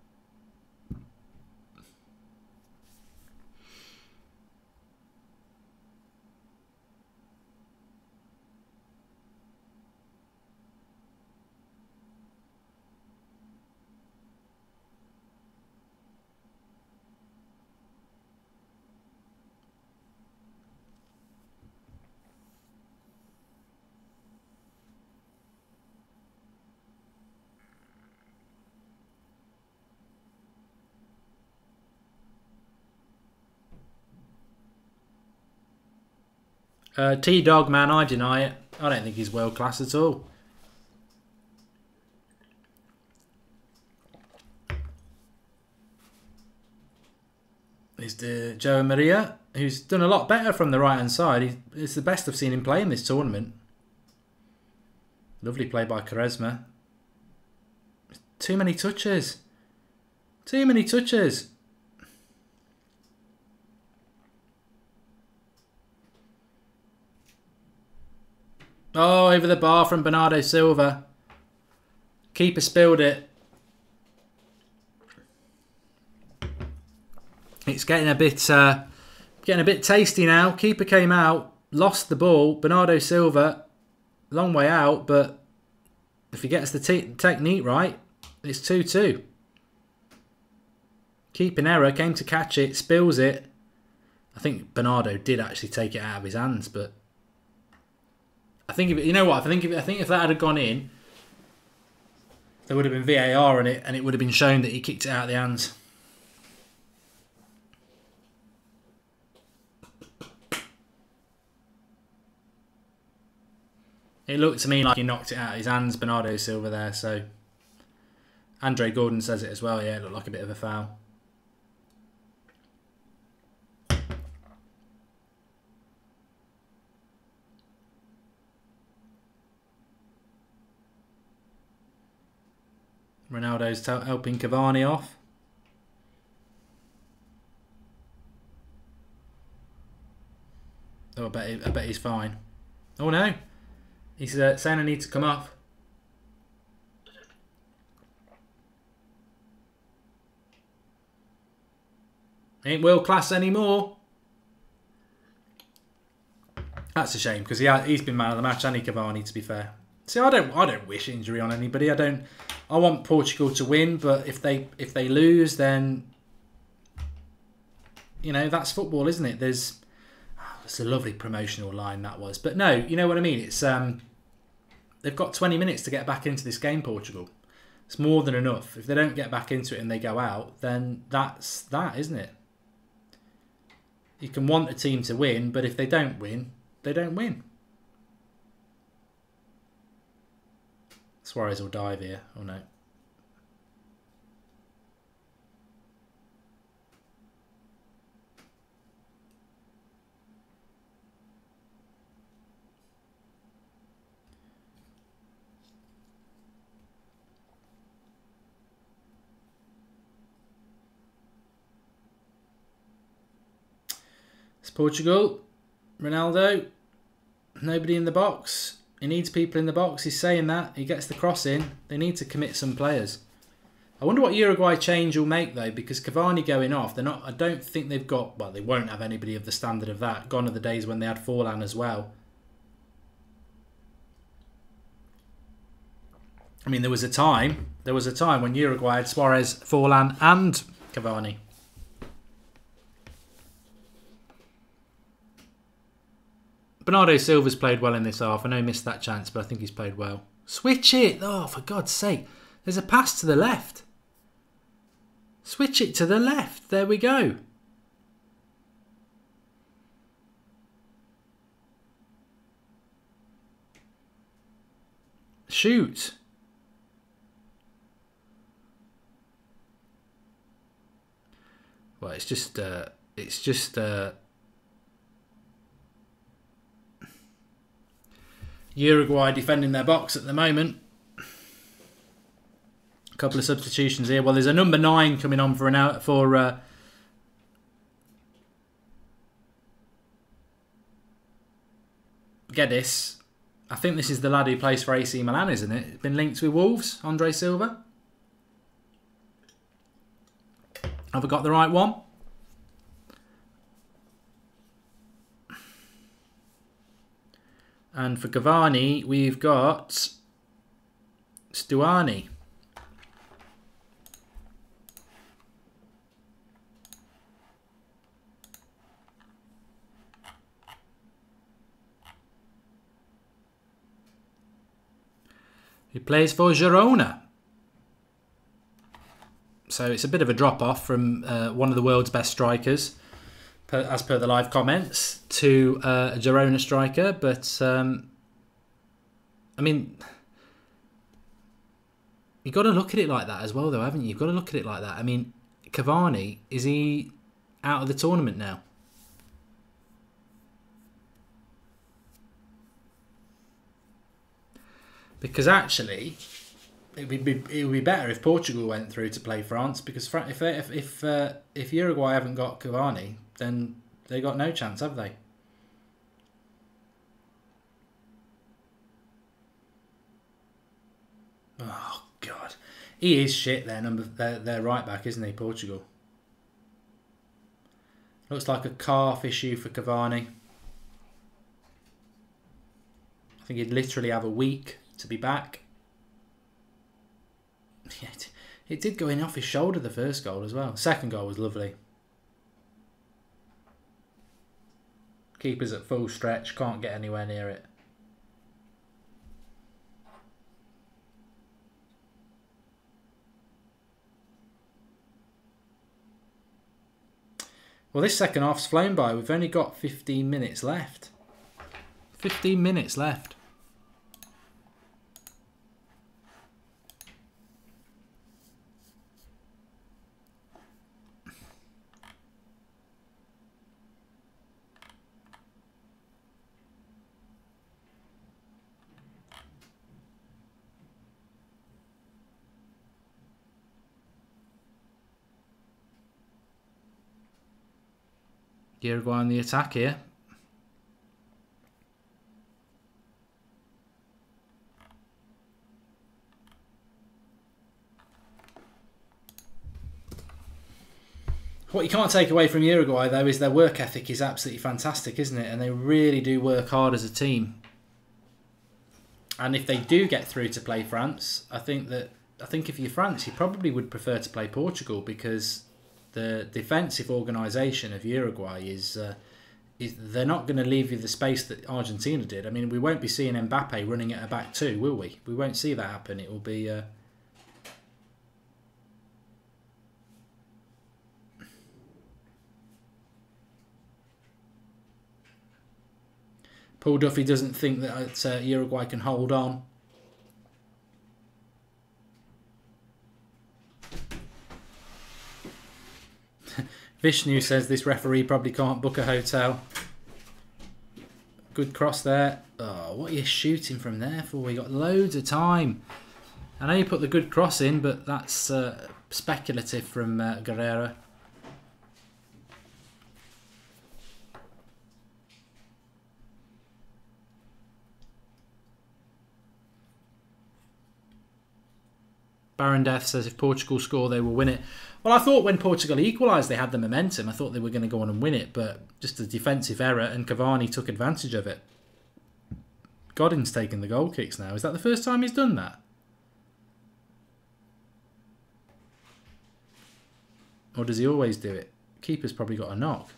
T-Dog, man, I deny it. I don't think he's world class at all. It's Joe Maria, who's done a lot better from the right-hand side. It's the best I've seen him play in this tournament. Lovely play by Quaresma. Too many touches. Too many touches. Oh, over the bar from Bernardo Silva. Keeper spilled it. It's getting a bit tasty now. Keeper came out, lost the ball. Bernardo Silva, long way out, but if he gets the technique right, it's 2-2. Keeping error, came to catch it, spills it. I think Bernardo did actually take it out of his hands, but I think if that had gone in, there would have been VAR on it, and it would have been shown that he kicked it out of the hands. It looked to me like he knocked it out of his hands, Bernardo Silva there. So Andre Gordon says it as well. Yeah, it looked like a bit of a foul. Ronaldo's helping Cavani off. Oh, I bet he's fine. Oh no, he's saying I need to come off. Ain't world class anymore. That's a shame because he's been man of the match, hasn't he, Cavani? To be fair. See, I don't wish injury on anybody. I want Portugal to win, but if they lose, then you know that's football, isn't it? It's a lovely promotional line that was, but no, you know what I mean. It's they've got 20 minutes to get back into this game, Portugal. It's more than enough. If they don't get back into it and they go out, then that's that, isn't it? You can want a team to win, but if they don't win, they don't win. Suarez will dive here. Oh no. It's Portugal. Ronaldo. Nobody in the box. He needs people in the box. He's saying that. He gets the cross in. They need to commit some players. I wonder what Uruguay change will make though, because Cavani going off, they're not. I don't think they've got. Well, they won't have anybody of the standard of that. Gone are the days when they had Forlan as well. I mean, there was a time when Uruguay had Suarez, Forlan, and Cavani. Bernardo Silva's played well in this half. I know he missed that chance, but I think he's played well. Switch it! Oh, for God's sake. There's a pass to the left. Switch it to the left. There we go. Shoot. Well, it's just Uruguay defending their box at the moment. A couple of substitutions here. Well, there's a number 9 coming on for Geddes. I think this is the lad who plays for AC Milan, isn't it? It's been linked with Wolves, Andre Silva. Have I got the right one? And for Cavani, we've got Stuani. He plays for Girona. So it's a bit of a drop-off from one of the world's best strikers, as per the live comments, to a Girona striker. But, I mean, you've got to look at it like that as well, though, haven't you? You've got to look at it like that. I mean, Cavani, is he out of the tournament now? Because actually, it would be better if Portugal went through to play France. Because if Uruguay haven't got Cavani, then they got no chance, have they? Oh God, he is shit. Their right back, isn't he? Portugal. Looks like a calf issue for Cavani. I think he'd literally have a week to be back. Yeah, it did go in off his shoulder, the first goal as well. Second goal was lovely. Keeper's at full stretch, can't get anywhere near it. Well, this second half's flown by. We've only got 15 minutes left. 15 minutes left. Uruguay on the attack here. What you can't take away from Uruguay, though, is their work ethic is absolutely fantastic, isn't it? And they really do work hard as a team. And if they do get through to play France, I think if you're France, you probably would prefer to play Portugal, because the defensive organisation of Uruguay is they're not going to leave you the space that Argentina did. I mean, we won't be seeing Mbappe running at a back two, will we? We won't see that happen. It will be... Paul Duffy doesn't think that Uruguay can hold on. Vishnu says this referee probably can't book a hotel. Good cross there. Oh, what are you shooting from there for? We got loads of time. I know you put the good cross in, but that's speculative from Guerrero. Baron Death says if Portugal score, they will win it. Well, I thought when Portugal equalised, they had the momentum. I thought they were going to go on and win it, but just a defensive error, and Cavani took advantage of it. Godin's taking the goal kicks now. Is that the first time he's done that? Or does he always do it? Keeper's probably got a knock.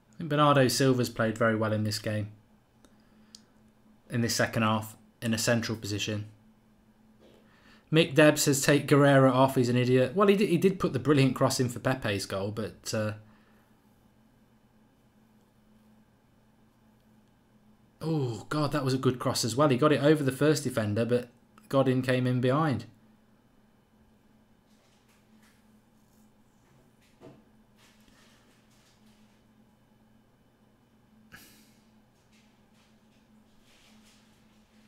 I think Bernardo Silva's played very well in this game. In this second half, in a central position. Mick Deb says take Guerrero off, he's an idiot. Well, he did put the brilliant cross in for Pepe's goal, but... oh, God, that was a good cross as well. He got it over the first defender, but Godin came in behind.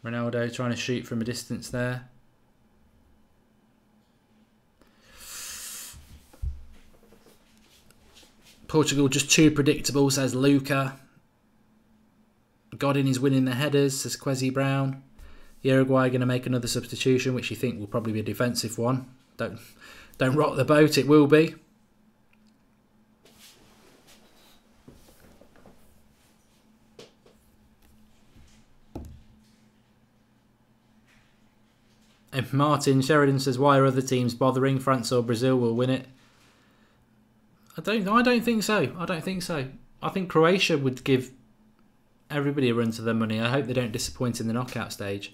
Ronaldo trying to shoot from a distance there. Portugal just too predictable, says Luca. Godin is winning the headers, says Kwesi Brown. Uruguay going to make another substitution, which you think will probably be a defensive one. Don't rock the boat, it will be. And Martin Sheridan says, why are other teams bothering? France or Brazil will win it. I don't think so. I don't think so. I think Croatia would give everybody a run to their money. I hope they don't disappoint in the knockout stage.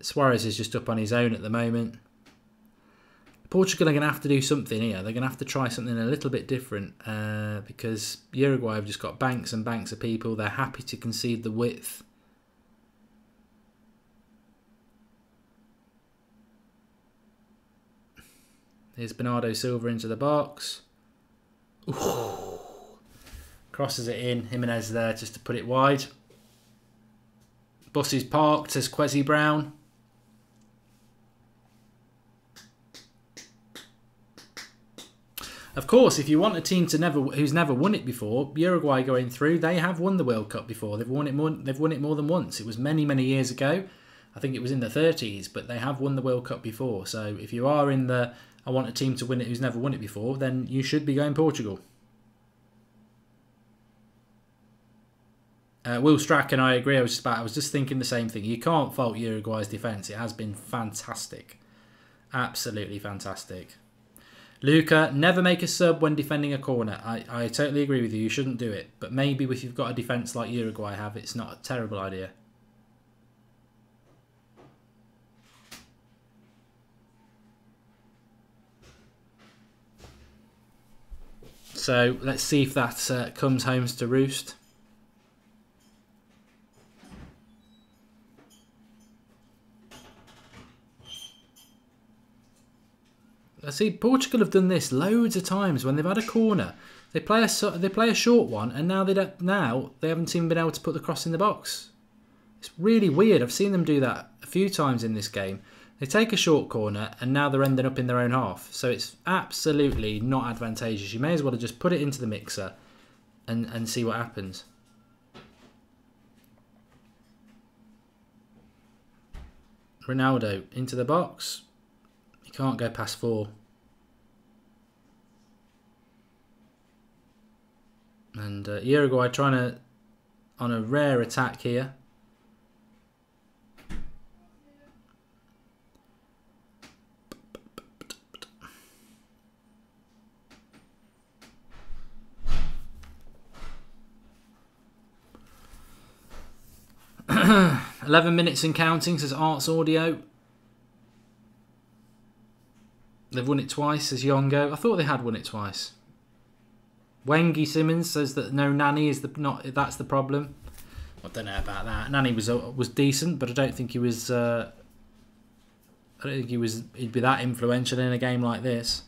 Suarez is just up on his own at the moment. Portugal are going to have to do something here. They're going to have to try something a little bit different because Uruguay have just got banks and banks of people. They're happy to concede the width. Here's Bernardo Silva into the box. Ooh. Crosses it in. Jimenez there just to put it wide. Bus is parked, says Kwesi Brown. Of course, if you want a team who's never won it before, Uruguay going through, they have won the World Cup before. They've won it more than once. It was many, many years ago. I think it was in the 30s, but they have won the World Cup before. So if you are in the I want a team to win it who's never won it before, then you should be going Portugal. Will Strack and I agree. I was just thinking the same thing. You can't fault Uruguay's defence. It has been fantastic. Absolutely fantastic. Luca, never make a sub when defending a corner. I totally agree with you. You shouldn't do it. But maybe if you've got a defence like Uruguay have, it's not a terrible idea. So let's see if that comes home to roost. I see Portugal have done this loads of times when they've had a corner. They play a short one, and now they haven't even been able to put the cross in the box. It's really weird. I've seen them do that a few times in this game. They take a short corner, and now they're ending up in their own half. So it's absolutely not advantageous. You may as well have just put it into the mixer and see what happens. Ronaldo into the box. He can't go past 4. And Uruguay trying to, on a rare attack here. "11 minutes and counting," says Arts Audio. They've won it twice, says Yongo. I thought they had won it twice. Wengi Simmons says that no Nani is that's the problem. I don't know about that. Nani was decent, but I don't think he was. I don't think he'd be that influential in a game like this.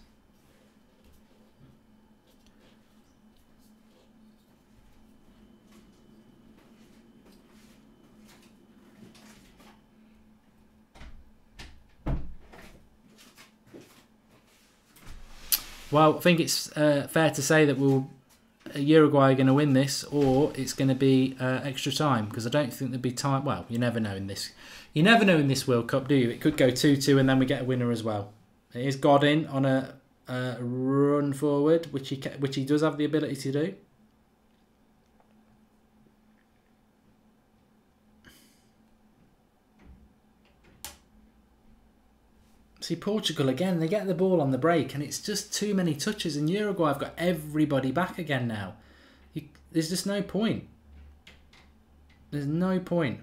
Well, I think it's fair to say that Uruguay are going to win this, or it's going to be extra time, because I don't think there'll be time. Well, you never know in this. You never know in this World Cup, do you? It could go 2-2 and then we get a winner as well. It is Godin on a run forward, which he does have the ability to do. See, Portugal again, they get the ball on the break and it's just too many touches, and Uruguay have got everybody back again now. There's just no point. There's no point.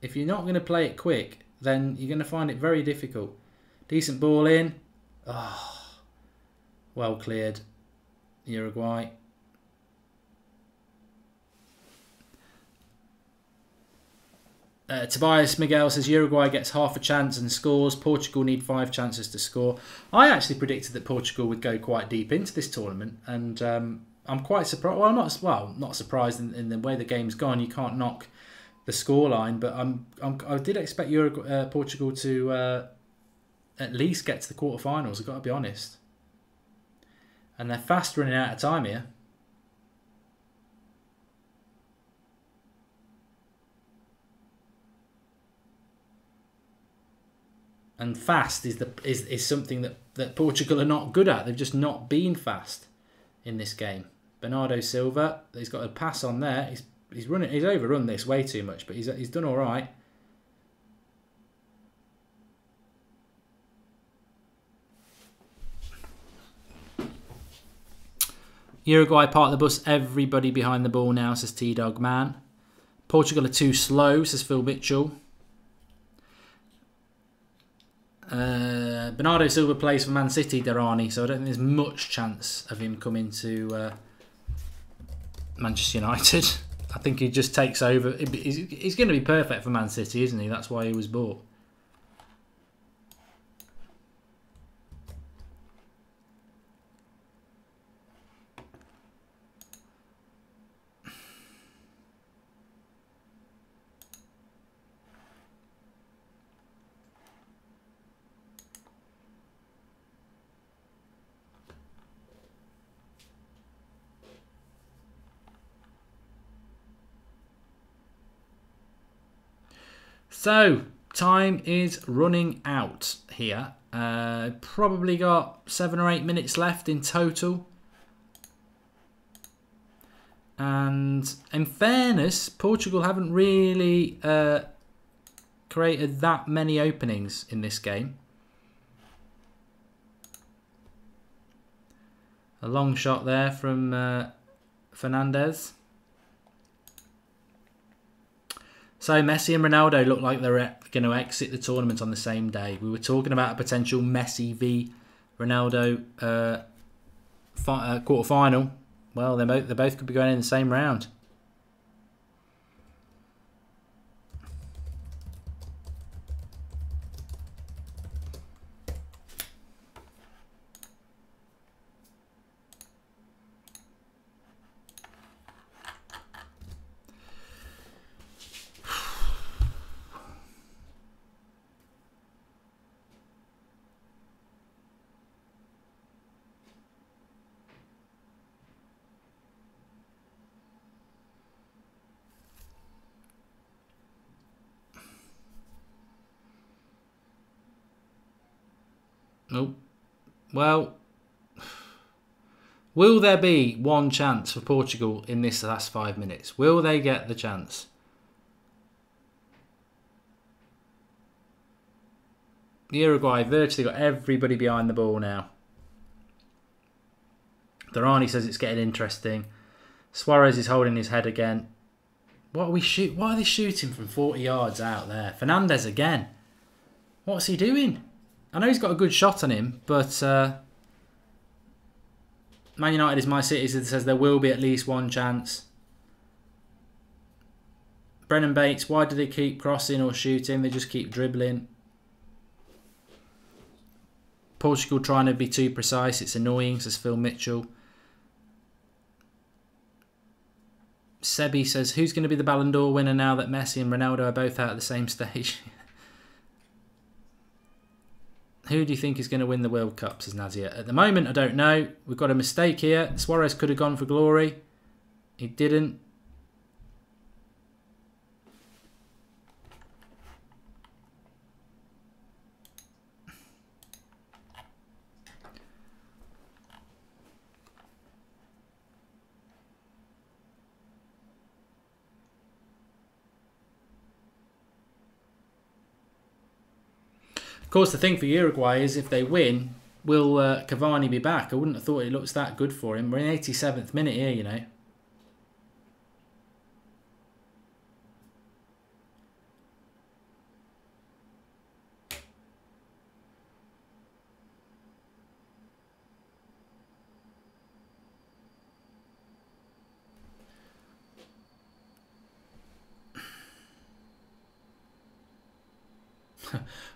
If you're not going to play it quick, then you're going to find it very difficult. Decent ball in. Oh, well cleared, Uruguay. Tobias Miguel says Uruguay gets half a chance and scores. Portugal need 5 chances to score. I actually predicted that Portugal would go quite deep into this tournament, and I'm quite surprised. Well, not surprised in the way the game's gone. You can't knock the scoreline, but I did expect Portugal to at least get to the quarterfinals. I've got to be honest, and they're fast running out of time here. And fast is something that Portugal are not good at. They've just not been fast in this game. Bernardo Silva, he's got a pass on there. He's overrun this way too much, but he's done all right. Uruguay park the bus. Everybody behind the ball now, says T-Dog Man. Portugal are too slow, says Phil Mitchell. Bernardo Silva plays for Man City, Derani, so I don't think there's much chance of him coming to Manchester United. I think he just takes over. He's going to be perfect for Man City, isn't he? That's why he was bought. So, time is running out here. Probably got 7 or 8 minutes left in total. And in fairness, Portugal haven't really created that many openings in this game. A long shot there from Fernandez. So Messi and Ronaldo look like they're going to exit the tournament on the same day. We were talking about a potential Messi v Ronaldo quarter-final. Well, they both could be going in the same round. Oh, well, Will there be one chance for Portugal in this last 5 minutes? Will they get the chance? Uruguay virtually got everybody behind the ball now. Durrani says it's getting interesting. Suarez is holding his head again. What are they shooting from 40 yards out there? Fernandez again. What's he doing? I know he's got a good shot on him, but Man United is my city, so it says there will be at least one chance. Brennan Bates, why do they keep crossing or shooting? They just keep dribbling. Portugal trying to be too precise. It's annoying, says Phil Mitchell. Sebi says, who's going to be the Ballon d'Or winner now that Messi and Ronaldo are both out at the same stage? Who do you think is going to win the World Cup, says Nazia? At the moment, I don't know. We've got a mistake here. Suarez could have gone for glory. He didn't. Of course, the thing for Uruguay is if they win, will Cavani be back? I wouldn't have thought it looks that good for him. We're in 87th minute here, you know.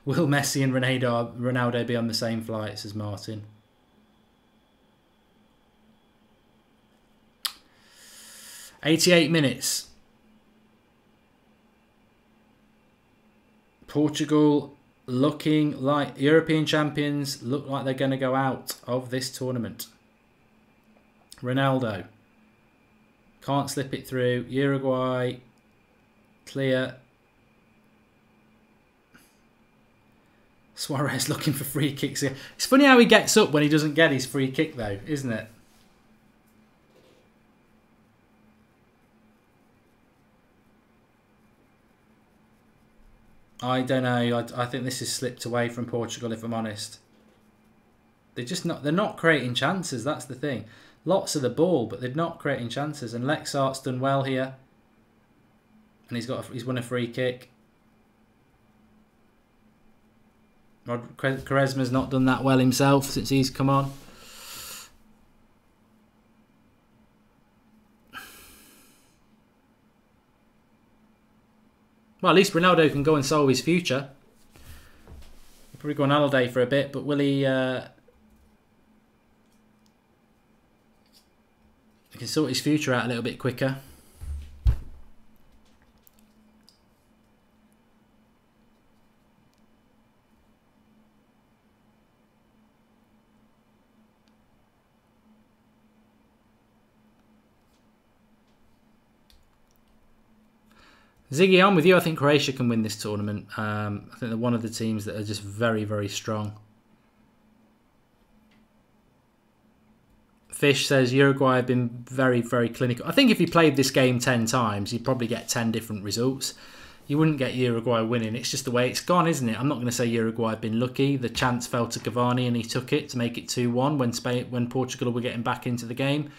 Will Messi and Ronaldo be on the same flight, says Martin. "88 minutes. Portugal looking like European champions, look like they're going to go out of this tournament. Ronaldo. Can't slip it through. Uruguay. Clear. Suarez looking for free kicks here. It's funny how he gets up when he doesn't get his free kick though, isn't it? I don't know. I think this has slipped away from Portugal, if I'm honest. They're not creating chances, that's the thing. Lots of the ball, but they're not creating chances. And Lexart's done well here. And he's won a free kick. Quaresma's not done that well himself since he's come on. Well, at least Ronaldo can go and solve his future. He'll probably go on holiday for a bit, but will he... he can sort his future out a little bit quicker. Ziggy, I'm with you. I think Croatia can win this tournament. I think they're one of the teams that are just very, very strong. Fish says Uruguay have been very, very clinical. I think if you played this game 10 times, you'd probably get 10 different results. You wouldn't get Uruguay winning. It's just the way it's gone, isn't it? I'm not going to say Uruguay have been lucky. The chance fell to Cavani and he took it to make it 2-1 when Portugal were getting back into the game.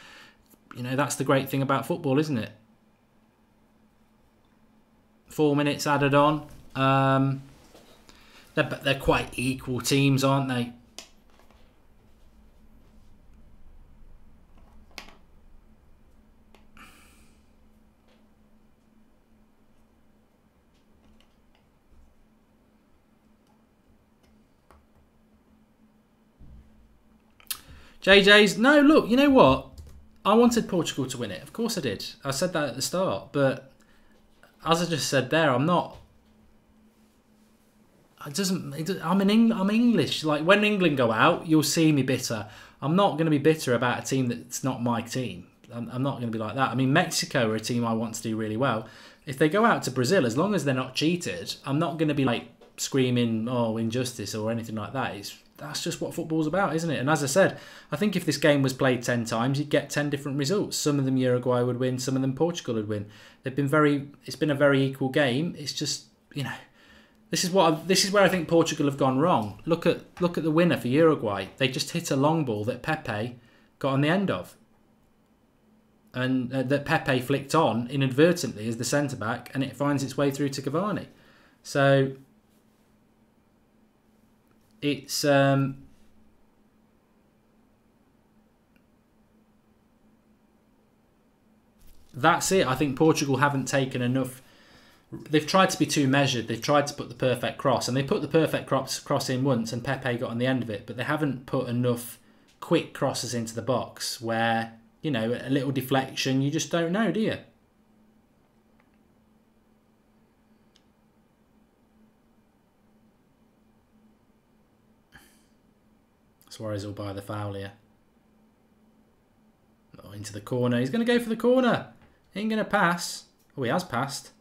You know, that's the great thing about football, isn't it? 4 minutes added on. They're quite equal teams, aren't they? JJ's, no, look, you know what? I wanted Portugal to win it. Of course I did. I said that at the start, but as I just said there, I'm not. I'm English. Like when England go out, you'll see me bitter. I'm not going to be bitter about a team that's not my team. I'm not going to be like that. I mean, Mexico are a team I want to do really well. If they go out to Brazil, as long as they're not cheated, I'm not going to be like screaming, "Oh, injustice" or anything like that. that's just what football's about, isn't it? And as I said, I think if this game was played 10 times, you'd get 10 different results. Some of them Uruguay would win, some of them Portugal would win. It's been a very equal game. It's just, you know, this is where I think Portugal have gone wrong. Look at the winner for Uruguay. They just hit a long ball that Pepe got on the end of, and that Pepe flicked on inadvertently as the centre back, and it finds its way through to Cavani. So it's that's it. I think Portugal haven't taken enough. They've tried to be too measured. They've tried to put the perfect cross, and they put the perfect cross in once, and Pepe got on the end of it. But they haven't put enough quick crosses into the box where, you know, a little deflection, you just don't know, do you? Suarez will buy the foul here. Oh, into the corner. He's going to go for the corner. He ain't going to pass. Oh, he has passed.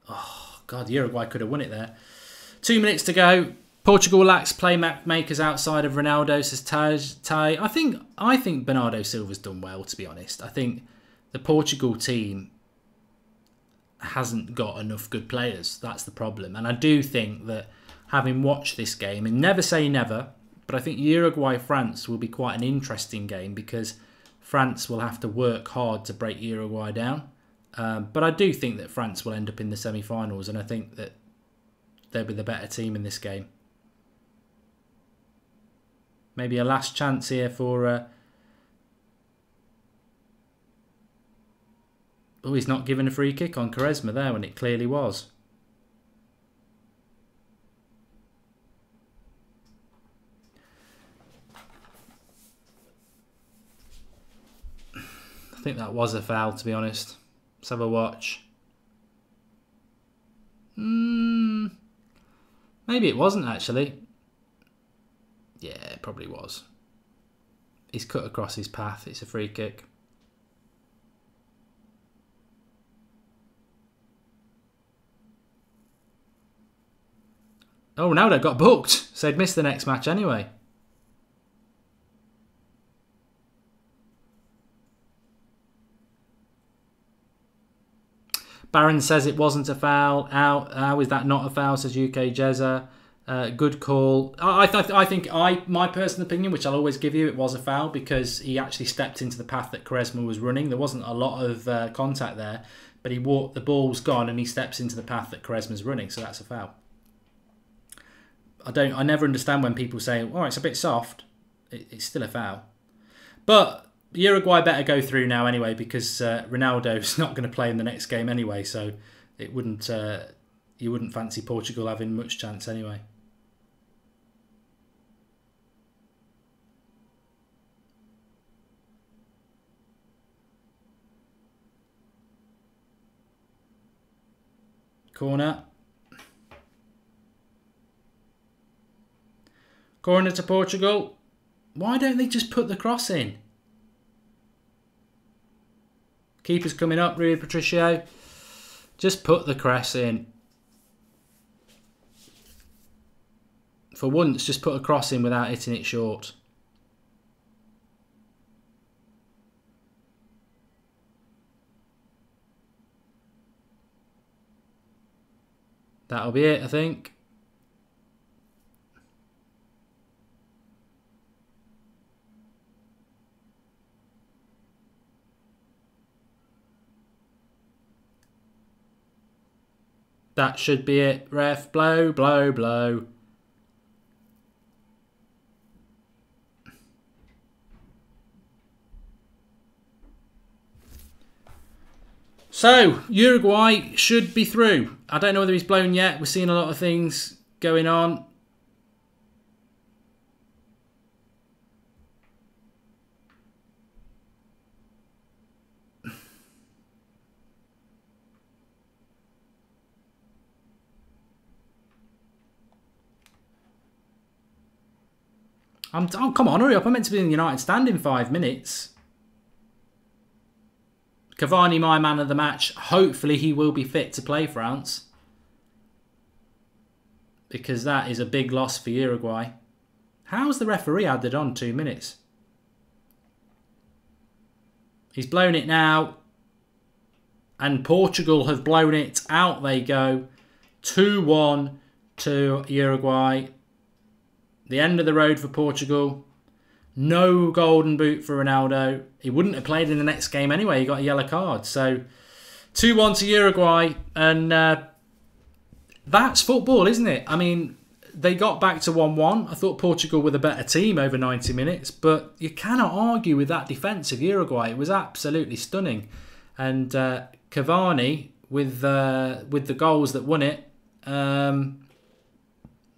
Oh, God, Uruguay could have won it there. 2 minutes to go. Portugal lacks playmakers outside of Ronaldo, says Tay. I think Bernardo Silva's done well, to be honest. I think the Portugal team hasn't got enough good players. That's the problem. And I do think that, having watched this game, and never say never, but I think Uruguay-France will be quite an interesting game because France will have to work hard to break Uruguay down. But I do think that France will end up in the semi-finals, and I think that they'll be the better team in this game. Maybe a last chance here for... Oh, he's not given a free kick on Quaresma there when it clearly was. I think that was a foul, to be honest. Let's have a watch. Maybe it wasn't, actually. Yeah, it probably was. He's cut across his path. It's a free kick. Oh, Ronaldo got booked. So he'd miss the next match anyway. Baron says it wasn't a foul. How is that not a foul, says UK Jezza. Good call. I think my personal opinion, which I'll always give you, it was a foul because he actually stepped into the path that Quaresma was running. There wasn't a lot of contact there, but the ball's gone and he steps into the path that Quaresma's running, so that's a foul. I never understand when people say, "Oh, it's a bit soft." It's still a foul. But Uruguay better go through now anyway because Ronaldo's not going to play in the next game anyway, so it wouldn't. You wouldn't fancy Portugal having much chance anyway. Corner. Corner to Portugal. Why don't they just put the cross in? Keeper's coming up, Rui Patricio. Just put the cross in. For once, just put a cross in without hitting it short. That'll be it, I think. That should be it. Ref, blow, blow, blow. So, Uruguay should be through. I don't know whether he's blown yet. We're seeing a lot of things going on. Oh, come on, hurry up. I'm meant to be in the United stand in 5 minutes. Cavani, my man of the match. Hopefully he will be fit to play France. Because that is a big loss for Uruguay. How's the referee added on 2 minutes? He's blown it now. And Portugal have blown it. Out they go. 2-1 to Uruguay. The end of the road for Portugal. No golden boot for Ronaldo. He wouldn't have played in the next game anyway. He got a yellow card. So 2-1 to Uruguay. And that's football, isn't it? I mean, they got back to 1-1. I thought Portugal were the better team over 90 minutes. But you cannot argue with that defence of Uruguay. It was absolutely stunning. And Cavani with the goals that won it.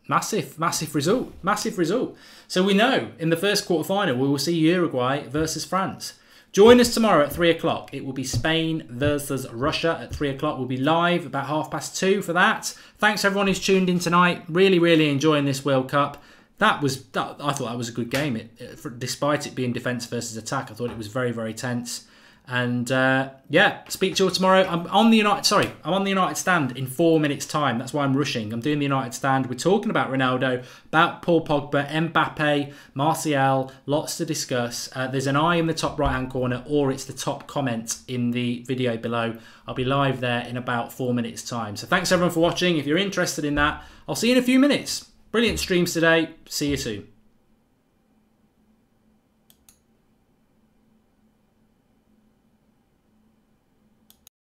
Massive result. So we know in the first quarter-final we will see Uruguay versus France. Join us tomorrow at 3 o'clock. It will be Spain versus Russia at 3 o'clock. We'll be live about 2:30 for that. Thanks everyone who's tuned in tonight. Really enjoying this World Cup. I thought that was a good game. Despite it being defence versus attack, I thought it was very tense. And yeah, speak to you all tomorrow. I'm on the United stand in 4 minutes time. That's why I'm rushing. I'm doing the United stand. We're talking about Ronaldo, about Paul Pogba, Mbappe, Martial, lots to discuss. There's an eye in the top right hand corner, or it's the top comment in the video below. I'll be live there in about 4 minutes time. So thanks everyone for watching. If you're interested in that, I'll see you in a few minutes. Brilliant streams today. See you soon.